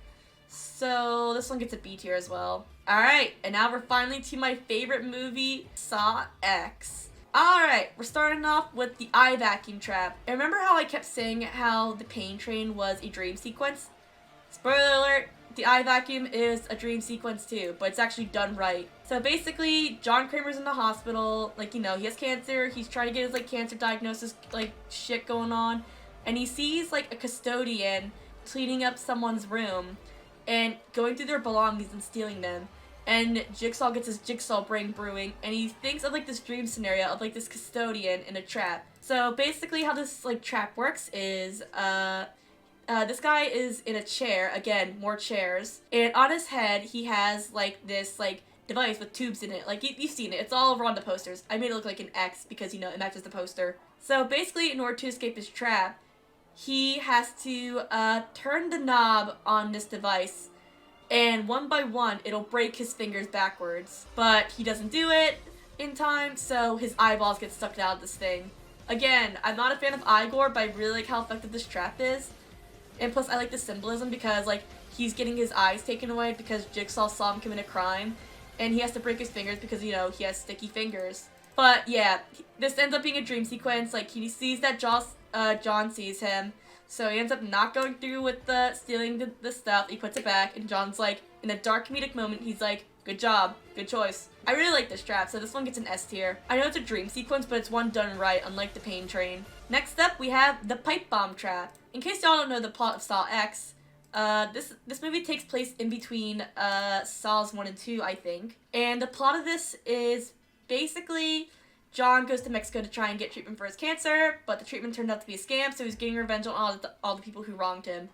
So this one gets a B tier as well. Alright, and now we're finally to my favorite movie, Saw X. Alright, we're starting off with the eye vacuum trap. And remember how I kept saying how the pain train was a dream sequence? Spoiler alert, the eye vacuum is a dream sequence too, but it's actually done right. So basically, John Kramer's in the hospital, like, you know, he has cancer, he's trying to get his like cancer diagnosis like shit going on, and he sees like a custodian cleaning up someone's room and going through their belongings and stealing them. And Jigsaw gets his jigsaw brain brewing, and he thinks of like this dream scenario of like this custodian in a trap. So basically how this like trap works is this guy is in a chair, again, more chairs, and on his head he has like this like device with tubes in it. Like you've seen it, it's all over on the posters. I made it look like an X because, you know, it matches the poster. So basically, in order to escape his trap, he has to turn the knob on this device, and one by one it'll break his fingers backwards. But he doesn't do it in time, so his eyeballs get sucked out of this thing. Again, I'm not a fan of eye gore, but I really like how effective this trap is. And plus, I like the symbolism because, like, he's getting his eyes taken away because Jigsaw saw him commit a crime, and he has to break his fingers because, you know, he has sticky fingers. But yeah, this ends up being a dream sequence. Like, he sees that John sees him, so he ends up not going through with the stealing the stuff. He puts it back, and John's like, in a dark comedic moment, he's like, good job, good choice. I really like this trap, so this one gets an S tier. I know it's a dream sequence, but it's one done right, unlike the pain train. Next up, we have the pipe bomb trap. In case y'all don't know the plot of Saw X, this movie takes place in between Saws 1 and 2, I think. And the plot of this is basically John goes to Mexico to try and get treatment for his cancer, but the treatment turned out to be a scam, so he's getting revenge on all the people who wronged him.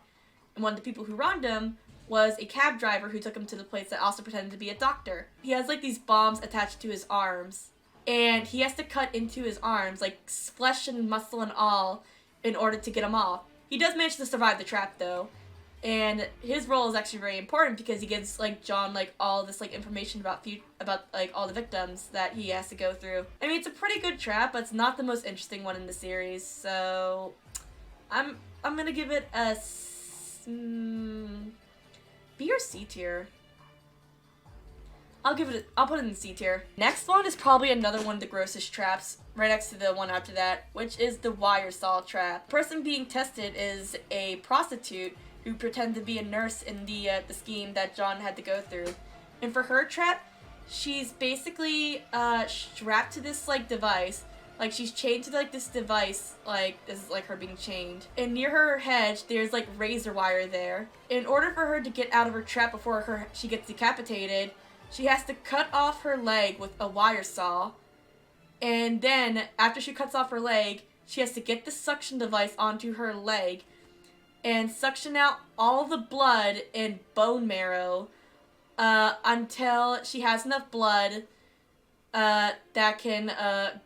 And one of the people who wronged him was a cab driver who took him to the place that also pretended to be a doctor. He has like these bombs attached to his arms, and he has to cut into his arms, like flesh and muscle and all, in order to get them off. He does manage to survive the trap though, and his role is actually very important because he gives like John like all this like information about like all the victims that he has to go through. I mean, it's a pretty good trap, but it's not the most interesting one in the series, so I'm gonna give it a B or C tier. I'll put it in C tier. Next one is probably another one of the grossest traps, right next to the one after that, which is the wire saw trap. The person being tested is a prostitute who pretended to be a nurse in the scheme that John had to go through. And for her trap, she's basically strapped to this like device. Like, she's chained to like this device, like this is like her being chained. And near her head, there's like razor wire there. In order for her to get out of her trap before she gets decapitated, she has to cut off her leg with a wire saw. And then, after she cuts off her leg, she has to get the suction device onto her leg and suction out all the blood and bone marrow until she has enough blood that can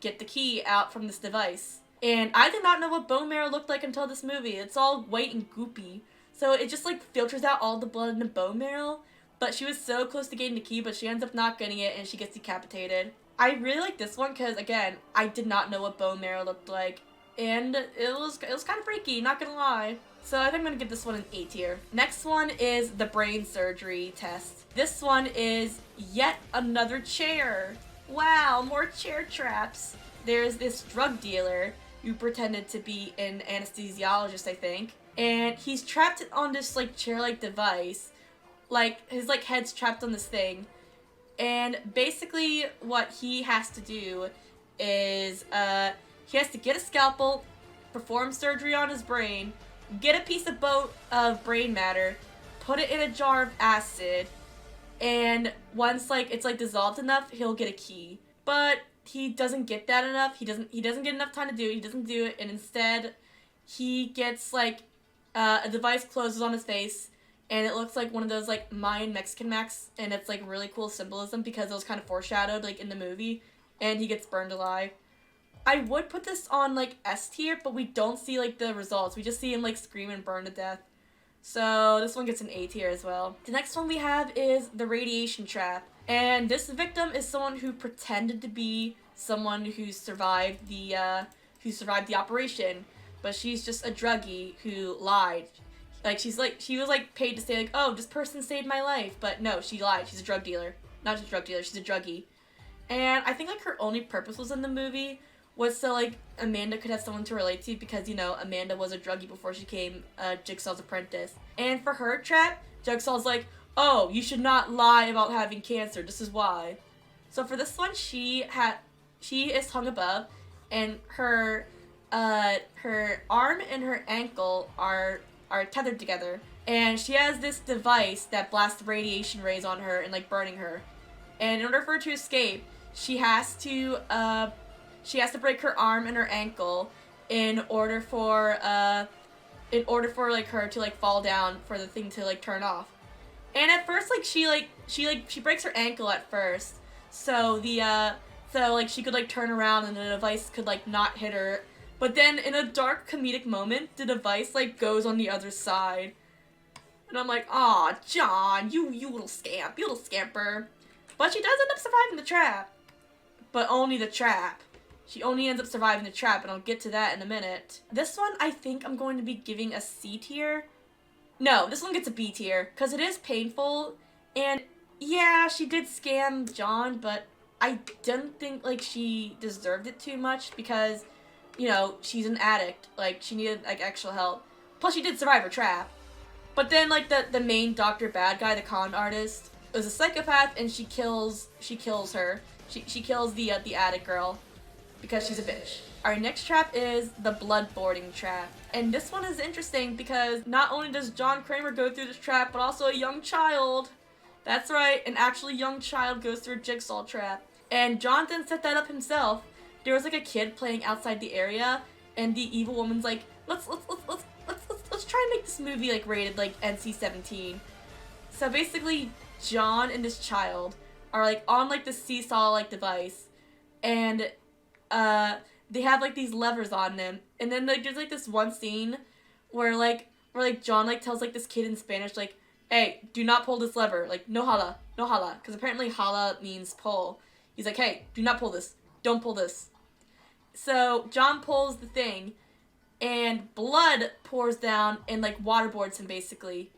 get the key out from this device. And I did not know what bone marrow looked like until this movie. It's all white and goopy. So it just like filters out all the blood in the bone marrow. But she was so close to getting the key, but she ends up not getting it, and she gets decapitated. I really like this one because, again, I did not know what bone marrow looked like, and it was kind of freaky, not gonna lie. So I think I'm gonna give this one an A tier. Next one is the brain surgery test. This one is yet another chair. Wow, more chair traps. There's this drug dealer who pretended to be an anesthesiologist, I think, and he's trapped on this like chair-like device. Like, his, like, head's trapped on this thing. And basically what he has to do is, he has to get a scalpel, perform surgery on his brain, get a piece of brain matter, put it in a jar of acid, and once, like, it's, like, dissolved enough, he'll get a key. But he doesn't get that enough. He doesn't get enough time to do it. He doesn't do it, and instead, he gets, like, a device closes on his face, and it looks like one of those, like, Mayan Mexican masks, and it's, like, really cool symbolism because it was kind of foreshadowed, like, in the movie, and he gets burned alive. I would put this on, like, S tier, but we don't see, like, the results. We just see him, like, scream and burn to death. So this one gets an A tier as well. The next one we have is the radiation trap, and this victim is someone who pretended to be someone who survived the operation, but she's just a druggie who lied. Like, she was, like, paid to say, like, oh, this person saved my life. But no, she lied. She's a drug dealer. Not just a drug dealer, she's a druggie. And I think, like, her only purpose was in the movie was so, like, Amanda could have someone to relate to because, you know, Amanda was a druggie before she became Jigsaw's apprentice. And for her trap, Jigsaw's like, oh, you should not lie about having cancer. This is why. So for this one, she is hung above, and her arm and her ankle are tethered together, and she has this device that blasts radiation rays on her and like burning her. And in order for her to escape, she has to break her arm and her ankle in order for like her to like fall down for the thing to like turn off. And at first, like she breaks her ankle at first, so like she could like turn around and the device could like not hit her. But then in a dark comedic moment, the device like goes on the other side, and I'm like, aw, John, you little scamp, you little scamper. But she does end up surviving the trap, but only the trap. She only ends up surviving the trap, and I'll get to that in a minute. This one, I think I'm going to be giving a C tier. No, this one gets a B tier, because it is painful, and yeah, she did scam John, but I don't think, like, she deserved it too much, because, you know, she's an addict. Like, she needed, like, extra help. Plus, she did survive her trap. But then, like, the main Dr. Bad Guy, the con artist, is a psychopath, and she kills her. She kills the addict girl, because she's a bitch. Our next trap is the bloodboarding trap. And this one is interesting because not only does John Kramer go through this trap, but also a young child. That's right, an actually young child goes through a jigsaw trap. And John didn't set that up himself. There was like a kid playing outside the area, and the evil woman's like, let's try and make this movie like rated like NC-17. So basically, John and this child are like on like the seesaw like device, and they have like these levers on them, and then like there's like this one scene where John like tells like this kid in Spanish like, hey, do not pull this lever, like no hala, because apparently hala means pull. He's like, hey, do not pull this, don't pull this. So John pulls the thing, and blood pours down and like waterboards him basically.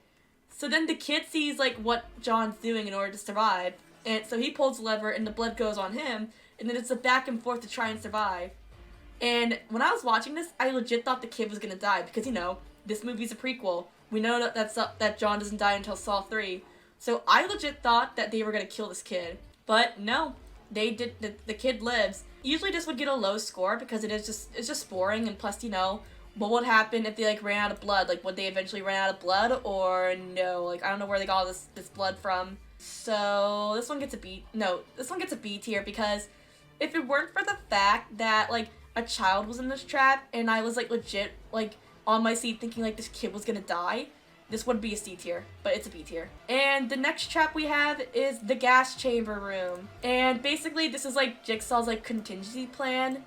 So then the kid sees like what John's doing in order to survive, and so he pulls the lever and the blood goes on him, and then it's a back and forth to try and survive. And when I was watching this, I legit thought the kid was gonna die because, you know, this movie's a prequel. We know that John doesn't die until Saw 3. So I legit thought that they were gonna kill this kid. But no, they did. The kid lives. Usually this would get a low score because it's just boring, and plus, you know, what would happen if they like ran out of blood? Like, would they eventually run out of blood, or no? Like, I don't know where they got all this blood from. So this one gets a B. No, this one gets a B tier because if it weren't for the fact that like a child was in this trap and I was like legit like on my seat thinking like this kid was gonna die, this would be a C tier, but it's a B tier. And the next trap we have is the gas chamber room. And basically this is like Jigsaw's like contingency plan.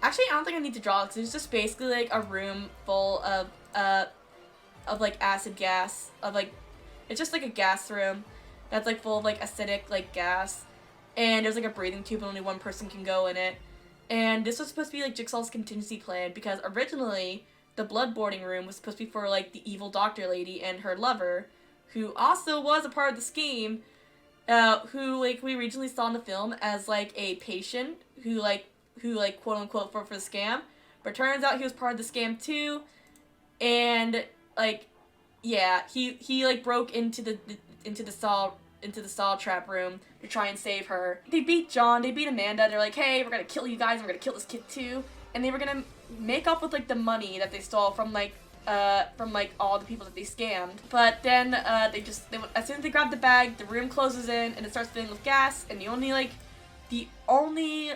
Actually, I don't think I need to draw it because it's just basically like a room full of like acid gas, of like, it's just like a gas room that's like full of like acidic like gas. And there's like a breathing tube and only one person can go in it. And this was supposed to be like Jigsaw's contingency plan because originally the bloodboarding room was supposed to be for like the evil doctor lady and her lover, who also was a part of the scheme, who like we originally saw in the film as like a patient who quote unquote for the scam, but turns out he was part of the scam too. And like, yeah, he like broke into the Saw trap room to try and save her. They beat John, they beat Amanda, they're like, hey, we're gonna kill you guys, and we're gonna kill this kid too. And they were gonna make off with like the money that they stole from all the people that they scammed. But then as soon as they grab the bag, the room closes in and it starts filling with gas, and the only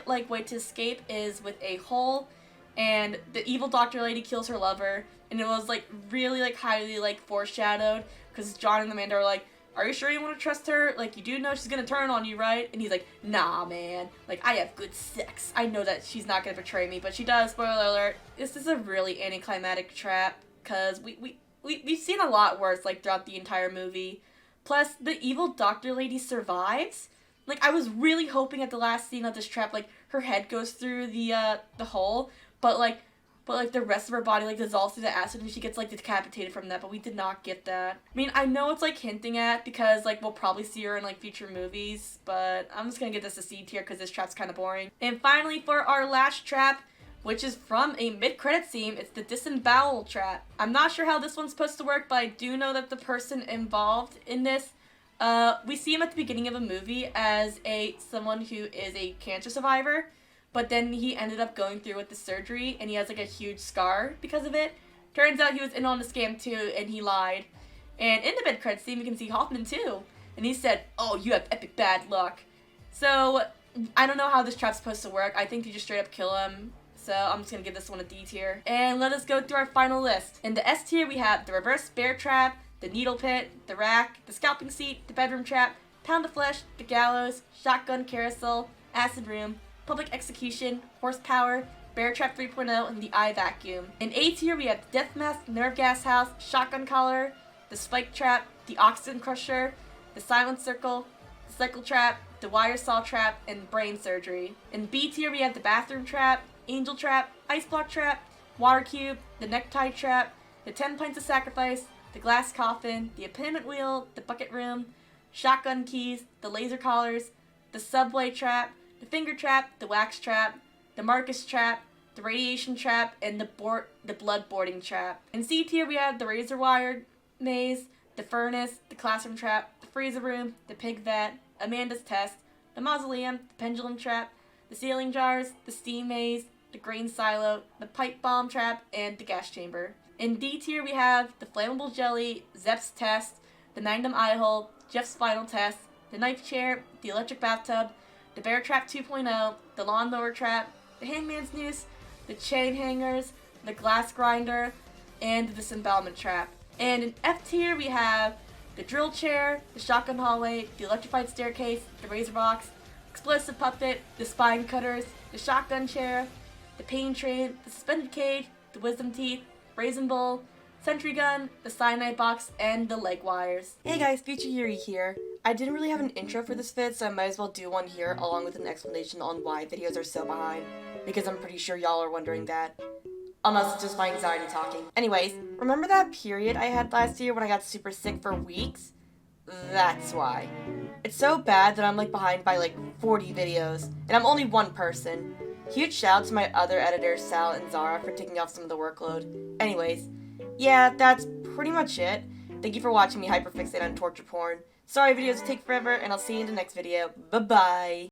way to escape is with a hole. And the evil doctor lady kills her lover, and it was like really like highly like foreshadowed because John and Amanda are like, are you sure you want to trust her? Like, you do know she's gonna turn on you, right? And he's like, nah, man. Like, I have good sex. I know that she's not gonna betray me, but she does. Spoiler alert. This is a really anticlimactic trap, because we've seen a lot worse, like, throughout the entire movie. Plus, the evil doctor lady survives. Like, I was really hoping at the last scene of this trap, like, her head goes through the hole, but the rest of her body, like, dissolves through the acid and she gets, like, decapitated from that, but we did not get that. I mean, I know it's, like, hinting at because, like, we'll probably see her in, like, future movies, but I'm just gonna give this a C tier because this trap's kind of boring. And finally, for our last trap, which is from a mid-credit scene, it's the disembowel trap. I'm not sure how this one's supposed to work, but I do know that the person involved in this, we see him at the beginning of a movie as someone who is a cancer survivor, but then he ended up going through with the surgery, and he has, like, a huge scar because of it. Turns out he was in on the scam, too, and he lied. And in the mid-credits scene, we can see Hoffman, too. And he said, oh, you have epic bad luck. So, I don't know how this trap's supposed to work. I think you just straight up kill him. So I'm just going to give this one a D tier. And let us go through our final list. In the S tier, we have the reverse bear trap, the needle pit, the rack, the scalping seat, the bedroom trap, pound of flesh, the gallows, shotgun carousel, acid room, public execution, horsepower, bear trap 3.0, and the eye vacuum. In A tier, we have the death mask, nerve gas house, shotgun collar, the spike trap, the oxygen crusher, the silent circle, the cycle trap, the wire saw trap, and brain surgery. In B tier, we have the bathroom trap, angel trap, ice block trap, water cube, the necktie trap, the 10 pints of sacrifice, the glass coffin, the appointment wheel, the bucket room, shotgun keys, the laser collars, the subway trap, the finger trap, the wax trap, the Marcus trap, the radiation trap, and the blood boarding trap. In C tier, we have the razor wire maze, the furnace, the classroom trap, the freezer room, the pig vet, Amanda's test, the mausoleum, the pendulum trap, the ceiling jars, the steam maze, the grain silo, the pipe bomb trap, and the gas chamber. In D tier, we have the flammable jelly, Zepp's test, the Magnum eye hole, Jeff's final test, the knife chair, the electric bathtub, the bear trap 2.0, the lawnmower trap, the hangman's noose, the chain hangers, the glass grinder, and the disembowelment trap. And in F tier, we have the drill chair, the shotgun hallway, the electrified staircase, the razor box, explosive puppet, the spine cutters, the shotgun chair, the pain train, the suspended cage, the wisdom teeth, raisin bowl, sentry gun, the cyanide box, and the leg wires. Hey guys, Future Yuri here. I didn't really have an intro for this vid, so I might as well do one here along with an explanation on why videos are so behind, because I'm pretty sure y'all are wondering that. Unless it's just my anxiety talking. Anyways, remember that period I had last year when I got super sick for weeks? That's why. It's so bad that I'm like behind by like 40 videos, and I'm only one person. Huge shout out to my other editors, Sal and Zara, for taking off some of the workload. Anyways, yeah, that's pretty much it. Thank you for watching me hyperfixate on torture porn. Sorry videos take forever, and I'll see you in the next video. Bye-bye!